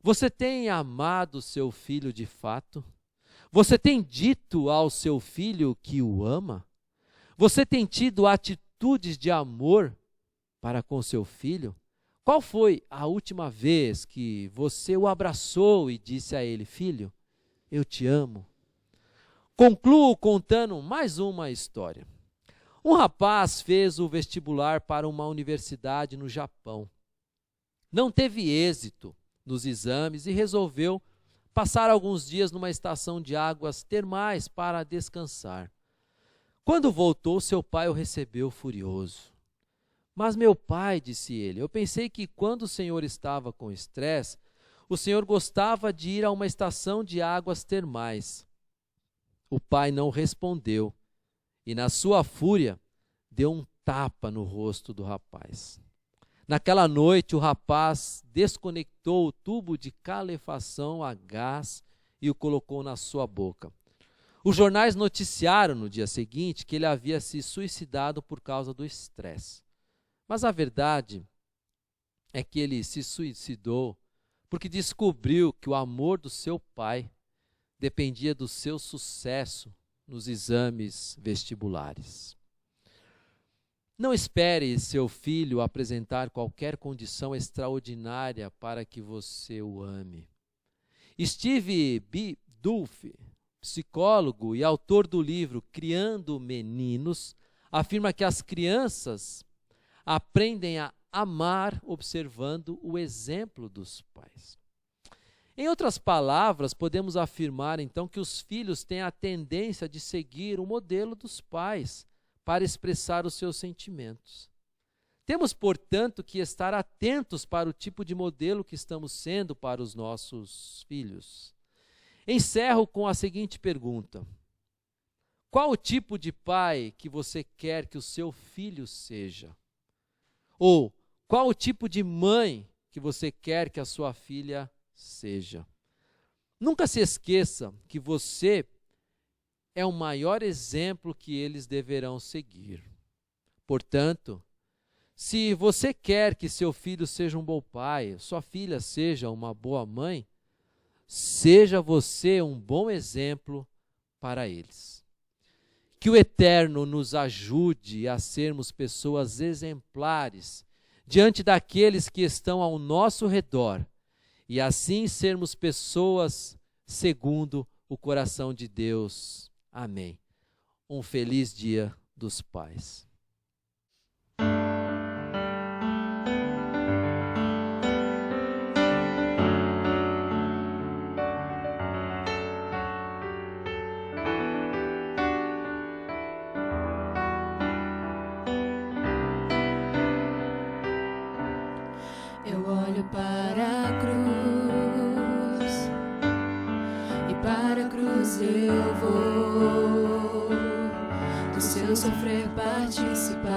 Você tem amado seu filho de fato? Você tem dito ao seu filho que o ama? Você tem tido atitudes de amor para com seu filho? Qual foi a última vez que você o abraçou e disse a ele: filho, eu te amo? Concluo contando mais uma história. Um rapaz fez o vestibular para uma universidade no Japão. Não teve êxito nos exames e resolveu passar alguns dias numa estação de águas termais para descansar. Quando voltou, seu pai o recebeu furioso. Mas meu pai, disse ele, eu pensei que quando o senhor estava com estresse, o senhor gostava de ir a uma estação de águas termais. O pai não respondeu e, na sua fúria, deu um tapa no rosto do rapaz. Naquela noite, o rapaz desconectou o tubo de calefação a gás e o colocou na sua boca. Os jornais noticiaram no dia seguinte que ele havia se suicidado por causa do estresse. Mas a verdade é que ele se suicidou porque descobriu que o amor do seu pai dependia do seu sucesso nos exames vestibulares. Não espere seu filho apresentar qualquer condição extraordinária para que você o ame. Steve B. Duff, psicólogo e autor do livro Criando Meninos, afirma que as crianças aprendem a amar observando o exemplo dos pais. Em outras palavras, podemos afirmar então que os filhos têm a tendência de seguir o modelo dos pais para expressar os seus sentimentos. Temos, portanto, que estar atentos para o tipo de modelo que estamos sendo para os nossos filhos. Encerro com a seguinte pergunta: qual o tipo de pai que você quer que o seu filho seja? Ou qual o tipo de mãe que você quer que a sua filha seja? Nunca se esqueça que você é o maior exemplo que eles deverão seguir. Portanto, se você quer que seu filho seja um bom pai, sua filha seja uma boa mãe, seja você um bom exemplo para eles. Que o Eterno nos ajude a sermos pessoas exemplares diante daqueles que estão ao nosso redor e assim sermos pessoas segundo o coração de Deus. Amém. Um feliz Dia dos Pais. Eu olho para a cruz e para a cruz eu vou do seu sofrer participar,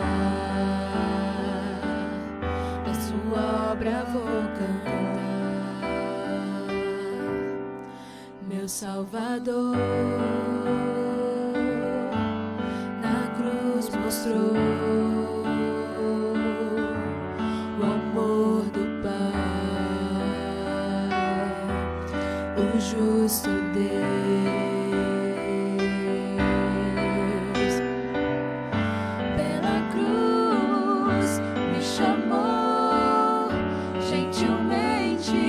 da sua obra vou cantar. Meu Salvador na cruz mostrou o justo Deus. Pela cruz me chamou, gentilmente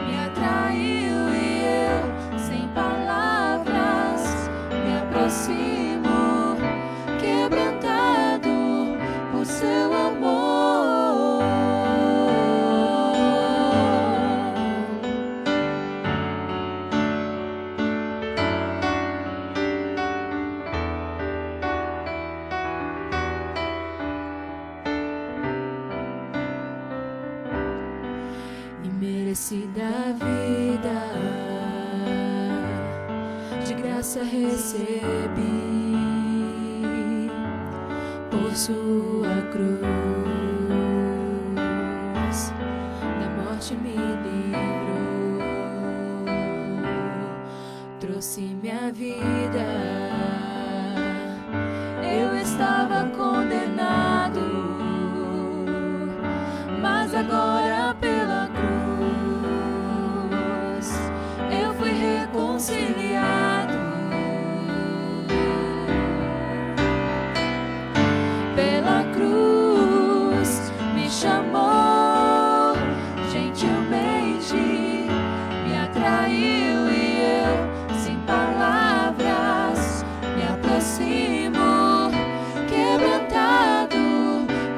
me atraiu e eu, sem palavras, me aproximo, quebrantado por seu amor. Da vida de graça recebi, por sua cruz da morte me livrou, trouxe minha vida. Eu estava condenado, mas agora pela cruz eu fui reconciliado. Pela cruz me chamou, gentilmente me atraiu e eu, sem palavras, me aproximo, quebrantado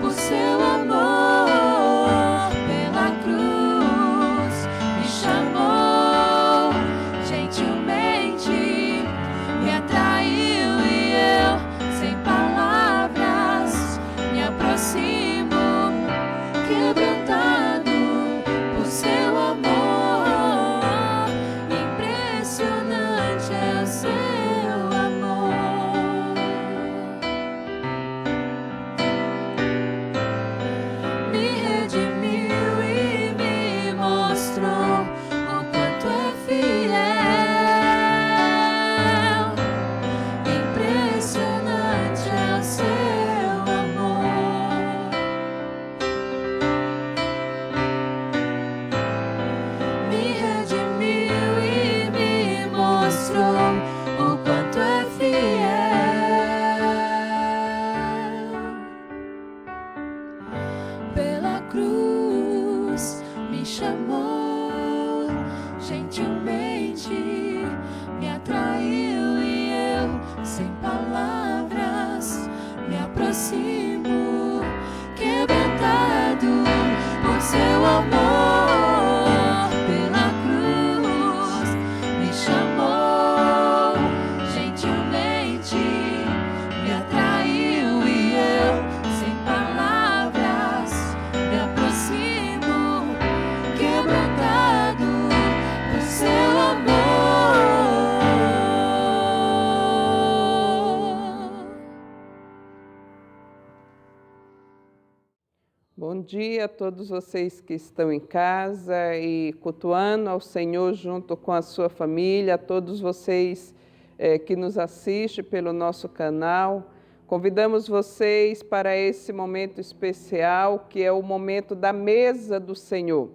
por seu amor. Quebrantado por seu amor, me dia a todos vocês que estão em casa e cultuando ao Senhor junto com a sua família, a todos vocês que nos assistem pelo nosso canal. Convidamos vocês para esse momento especial, que é o momento da mesa do Senhor.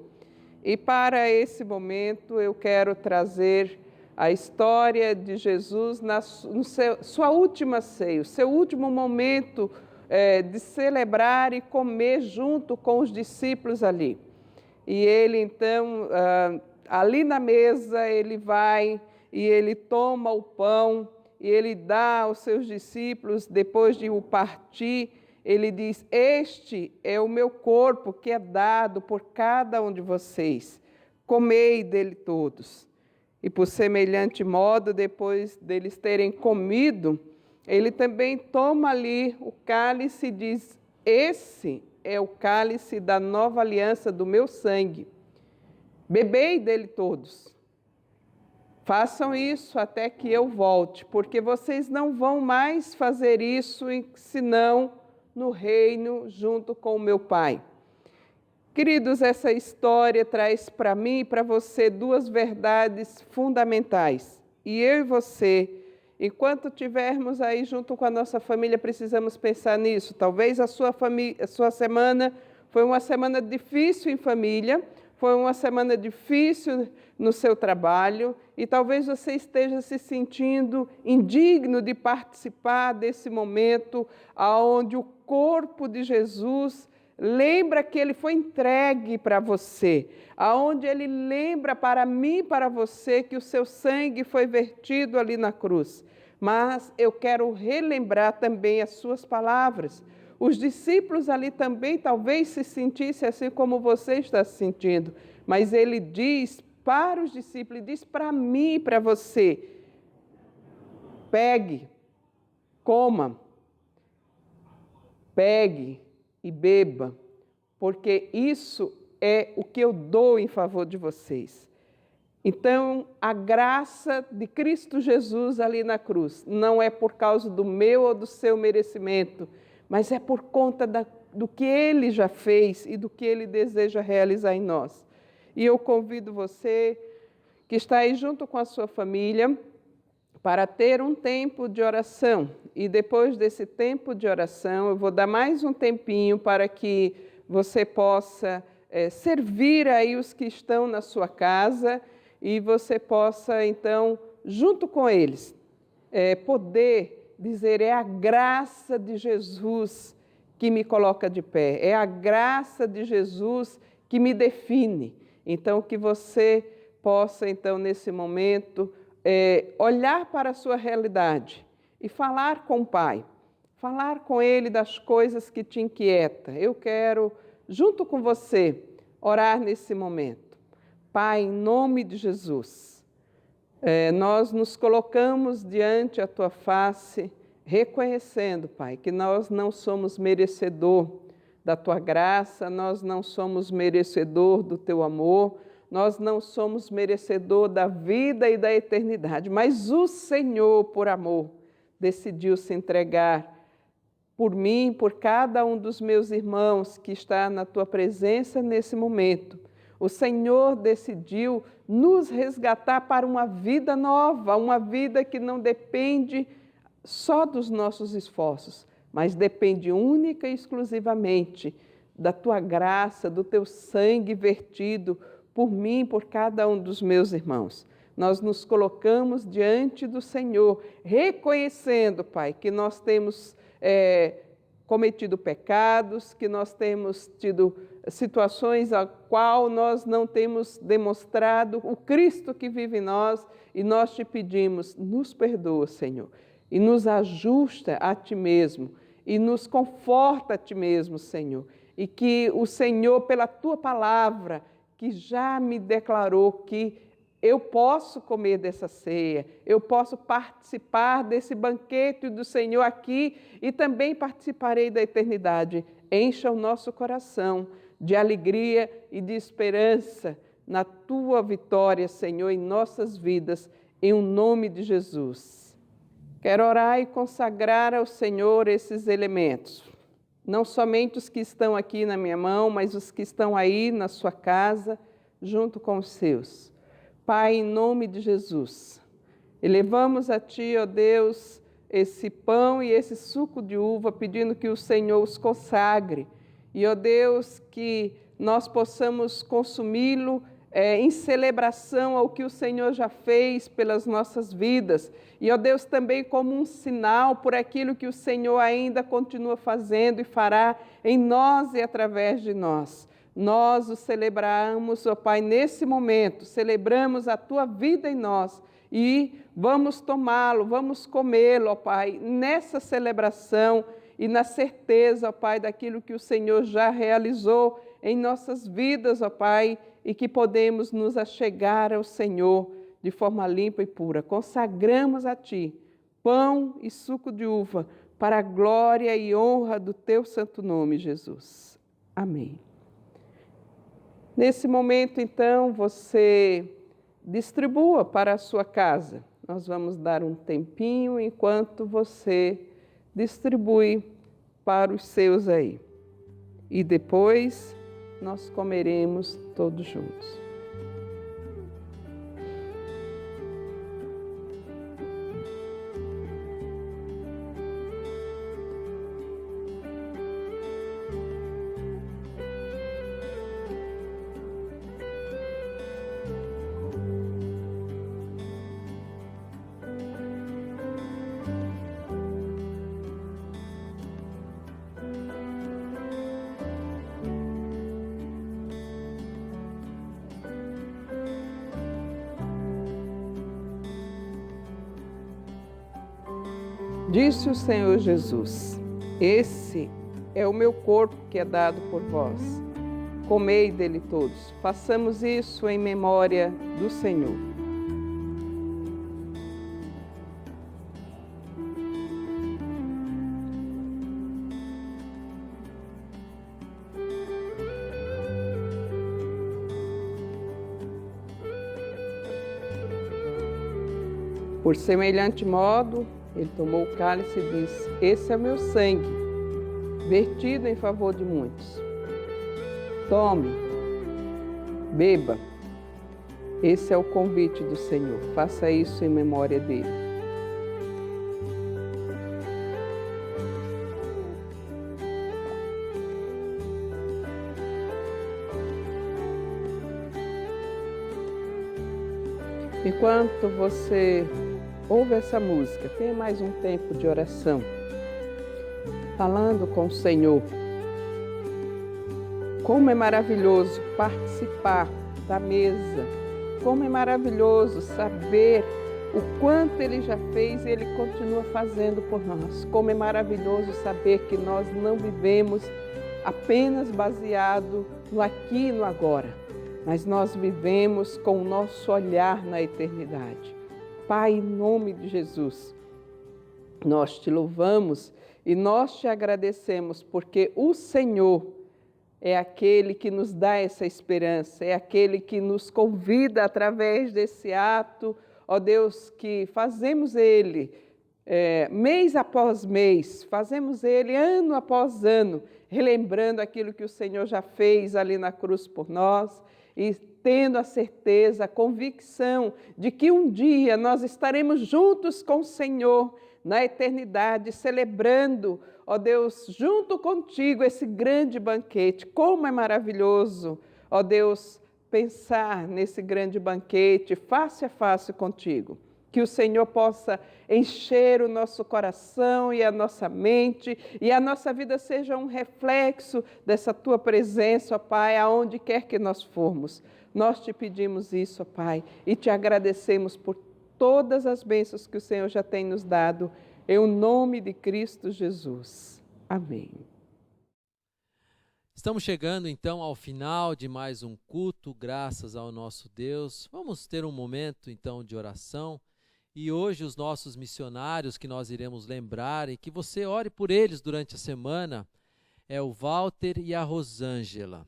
E para esse momento eu quero trazer a história de Jesus sua última ceia, o seu último momento de celebrar e comer junto com os discípulos ali. E ele então, ali na mesa, ele vai e ele toma o pão e ele dá aos seus discípulos, depois de o partir, ele diz: este é o meu corpo que é dado por cada um de vocês, comei dele todos. E por semelhante modo, depois deles terem comido, ele também toma ali o cálice e diz: esse é o cálice da nova aliança do meu sangue. Bebei dele todos. Façam isso até que eu volte, porque vocês não vão mais fazer isso senão no reino junto com o meu Pai. Queridos, essa história traz para mim e para você duas verdades fundamentais. E eu e você, enquanto estivermos aí junto com a nossa família, precisamos pensar nisso. Talvez a sua semana foi uma semana difícil em família, foi uma semana difícil no seu trabalho e talvez você esteja se sentindo indigno de participar desse momento onde o corpo de Jesus lembra que ele foi entregue para você, aonde ele lembra para mim e para você que o seu sangue foi vertido ali na cruz. Mas eu quero relembrar também as suas palavras. Os discípulos ali também talvez se sentissem assim como você está se sentindo, mas ele diz para os discípulos, diz para mim e para você: pegue, coma, pegue e beba, porque isso é o que eu dou em favor de vocês. Então, a graça de Cristo Jesus ali na cruz não é por causa do meu ou do seu merecimento, mas é por conta do que Ele já fez e do que Ele deseja realizar em nós. E eu convido você que está aí junto com a sua família para ter um tempo de oração. E depois desse tempo de oração, eu vou dar mais um tempinho para que você possa servir aí os que estão na sua casa e você possa, então, junto com eles, poder dizer: é a graça de Jesus que me coloca de pé, é a graça de Jesus que me define. Então, que você possa, então, nesse momento, olhar para a sua realidade e falar com o Pai, falar com Ele das coisas que te inquietam. Eu quero, junto com você, orar nesse momento. Pai, em nome de Jesus, nós nos colocamos diante a Tua face, reconhecendo, Pai, que nós não somos merecedor da Tua graça, nós não somos merecedor do Teu amor, nós não somos merecedor da vida e da eternidade, mas o Senhor, por amor, decidiu se entregar por mim, por cada um dos meus irmãos que está na Tua presença nesse momento. O Senhor decidiu nos resgatar para uma vida nova, uma vida que não depende só dos nossos esforços, mas depende única e exclusivamente da Tua graça, do Teu sangue vertido por mim, por cada um dos meus irmãos. Nós nos colocamos diante do Senhor, reconhecendo, Pai, que nós temos cometido pecados, que nós temos tido situações a qual nós não temos demonstrado o Cristo que vive em nós, e nós te pedimos: nos perdoa, Senhor, e nos ajusta a Ti mesmo, e nos conforta a Ti mesmo, Senhor, e que o Senhor, pela Tua palavra, que já me declarou que eu posso comer dessa ceia, eu posso participar desse banquete do Senhor aqui e também participarei da eternidade. Encha o nosso coração de alegria e de esperança na Tua vitória, Senhor, em nossas vidas, em o nome de Jesus. Quero orar e consagrar ao Senhor esses elementos. não somente os que estão aqui na minha mão, mas os que estão aí na sua casa, junto com os seus. Pai, em nome de Jesus, elevamos a Ti, ó Deus, esse pão e esse suco de uva, pedindo que o Senhor os consagre. E, ó Deus, que nós possamos consumi-lo em celebração ao que o Senhor já fez pelas nossas vidas. E, ó Deus, também como um sinal por aquilo que o Senhor ainda continua fazendo e fará em nós e através de nós. Nós o celebramos, ó Pai, nesse momento, celebramos a Tua vida em nós e vamos tomá-lo, vamos comê-lo, ó Pai, nessa celebração e na certeza, ó Pai, daquilo que o Senhor já realizou em nossas vidas, ó Pai, e que podemos nos achegar ao Senhor de forma limpa e pura. Consagramos a Ti pão e suco de uva para a glória e honra do Teu santo nome, Jesus. Amém. Nesse momento, então, você distribua para a sua casa. Nós vamos dar um tempinho enquanto você distribui para os seus aí. E depois nós comeremos todos juntos. Disse o Senhor Jesus: esse é o meu corpo que é dado por vós. Comei dele todos. Façamos isso em memória do Senhor. Por semelhante modo, ele tomou o cálice e disse: esse é o meu sangue, vertido em favor de muitos. Tome, beba. Esse é o convite do Senhor. Faça isso em memória dele. Enquanto você ouve essa música, tenha mais um tempo de oração, falando com o Senhor. Como é maravilhoso participar da mesa, como é maravilhoso saber o quanto Ele já fez e Ele continua fazendo por nós. Como é maravilhoso saber que nós não vivemos apenas baseado no aqui e no agora, mas nós vivemos com o nosso olhar na eternidade. Pai, em nome de Jesus, nós te louvamos e nós te agradecemos porque o Senhor é aquele que nos dá essa esperança, é aquele que nos convida através desse ato, ó Deus, que fazemos ele mês após mês, fazemos ele ano após ano, relembrando aquilo que o Senhor já fez ali na cruz por nós e tendo a certeza, a convicção de que um dia nós estaremos juntos com o Senhor na eternidade, celebrando, ó Deus, junto contigo esse grande banquete. Como é maravilhoso, ó Deus, pensar nesse grande banquete face a face contigo. Que o Senhor possa encher o nosso coração e a nossa mente e a nossa vida seja um reflexo dessa Tua presença, ó Pai, aonde quer que nós formos. Nós te pedimos isso, ó Pai, e te agradecemos por todas as bênçãos que o Senhor já tem nos dado, em nome de Cristo Jesus. Amém. Estamos chegando então ao final de mais um culto, graças ao nosso Deus. Vamos ter um momento então de oração. E hoje os nossos missionários que nós iremos lembrar e que você ore por eles durante a semana é o Walter e a Rosângela.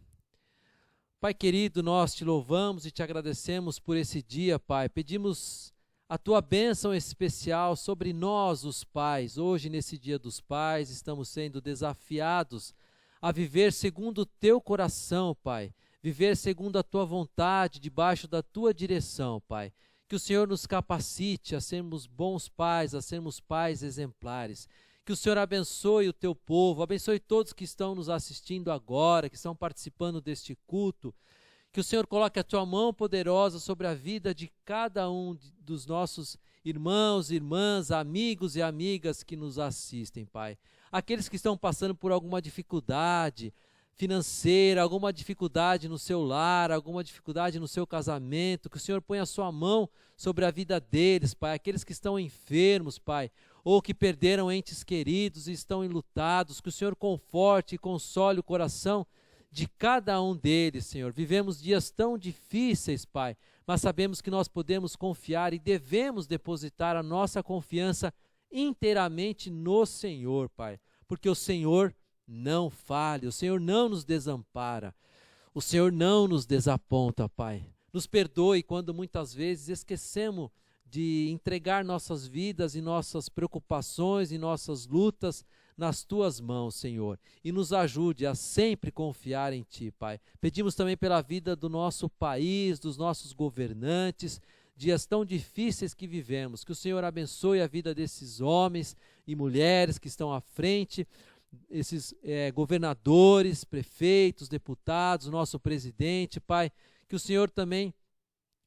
Pai querido, nós te louvamos e te agradecemos por esse dia, Pai. Pedimos a tua bênção especial sobre nós, os pais. Hoje, nesse Dia dos Pais, estamos sendo desafiados a viver segundo o teu coração, Pai. Viver segundo a tua vontade, debaixo da tua direção, Pai. Que o Senhor nos capacite a sermos bons pais, a sermos pais exemplares. Que o Senhor abençoe o teu povo, abençoe todos que estão nos assistindo agora, que estão participando deste culto. Que o Senhor coloque a tua mão poderosa sobre a vida de cada um dos nossos irmãos, irmãs, amigos e amigas que nos assistem, Pai. Aqueles que estão passando por alguma dificuldade financeira, alguma dificuldade no seu lar, alguma dificuldade no seu casamento, que o Senhor ponha a sua mão sobre a vida deles, Pai. Aqueles que estão enfermos, Pai, ou que perderam entes queridos e estão enlutados, que o Senhor conforte e console o coração de cada um deles, Senhor. Vivemos dias tão difíceis, Pai, mas sabemos que nós podemos confiar e devemos depositar a nossa confiança inteiramente no Senhor, Pai, porque o Senhor não falha, o Senhor não nos desampara, o Senhor não nos desaponta, Pai. Nos perdoe quando muitas vezes esquecemos de entregar nossas vidas e nossas preocupações e nossas lutas nas tuas mãos, Senhor, e nos ajude a sempre confiar em ti, Pai. Pedimos também pela vida do nosso país, dos nossos governantes, dias tão difíceis que vivemos, que o Senhor abençoe a vida desses homens e mulheres que estão à frente, esses governadores, prefeitos, deputados, nosso presidente, Pai, que o Senhor também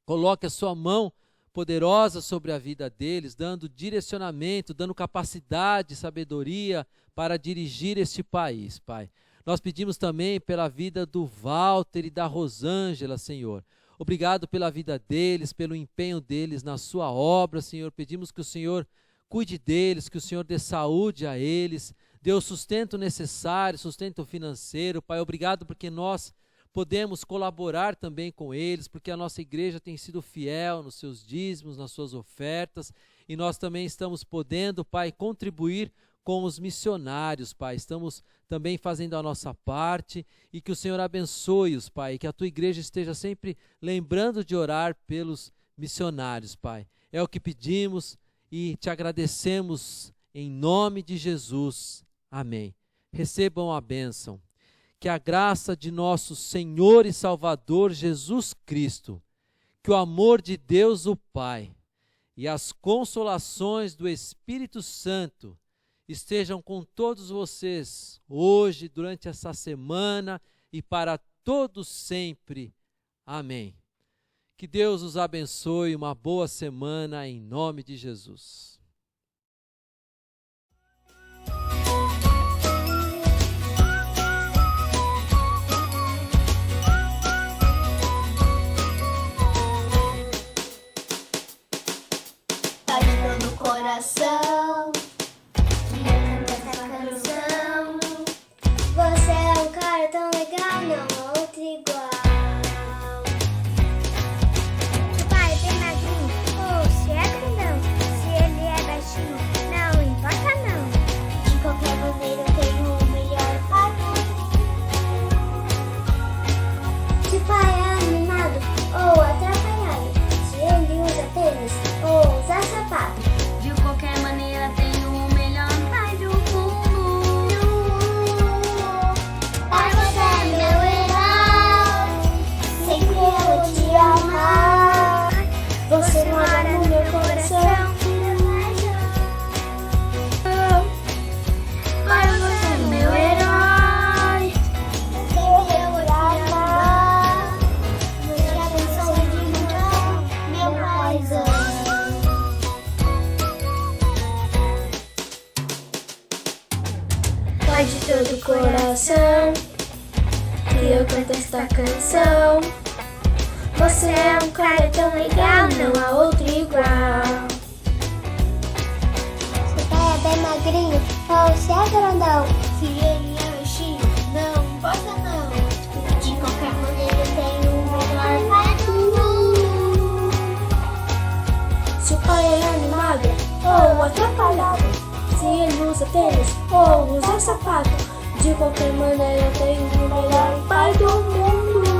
coloque a sua mão poderosa sobre a vida deles, dando direcionamento, dando capacidade, sabedoria para dirigir este país, Pai. Nós pedimos também pela vida do Walter e da Rosângela, Senhor. Obrigado pela vida deles, pelo empenho deles na sua obra, Senhor. Pedimos que o Senhor cuide deles, que o Senhor dê saúde a eles, dê o sustento necessário, sustento financeiro, Pai. Obrigado porque nós podemos colaborar também com eles, porque a nossa igreja tem sido fiel nos seus dízimos, nas suas ofertas, e nós também estamos podendo, Pai, contribuir com os missionários, Pai. Estamos também fazendo a nossa parte, e que o Senhor abençoe-os, Pai, e que a tua igreja esteja sempre lembrando de orar pelos missionários, Pai. É o que pedimos e te agradecemos em nome de Jesus. Amém. Recebam a bênção. Que a graça de nosso Senhor e Salvador Jesus Cristo, que o amor de Deus o Pai e as consolações do Espírito Santo estejam com todos vocês hoje, durante essa semana e para todos sempre. Amém. Que Deus os abençoe, uma boa semana em nome de Jesus. Coração, queria cantar essa canção. Você é um cara tão legal, não há outro igual. Seu pai é bem magrinho, ou se é grandão, se ele é baixinho, não importa não. De qualquer maneira eu tenho o melhor pai do mundo. Se o pai é animado ou atrapalhado, se ele usa tênis ou usa sapato, de qualquer maneira tenho o melhor pai do mundo. Pai, você é meu herói, sempre eu vou te amar. Você mora no meu coração. Pai, você é meu herói, sempre eu vou te amar. Você abençoe de mim, meu paizão. Pai de todo o coração, que eu canto esta canção. Você é um cara tão legal, não há outro igual. Seu pai é bem magrinho, ou se é grandão, se ele é baixinho, não importa não. De qualquer maneira eu tenho o melhor pai do mundo. Se o pai é animado ou atrapalhado, se ele usa tênis ou usa sapato, de qualquer maneira eu tenho o melhor pai do mundo.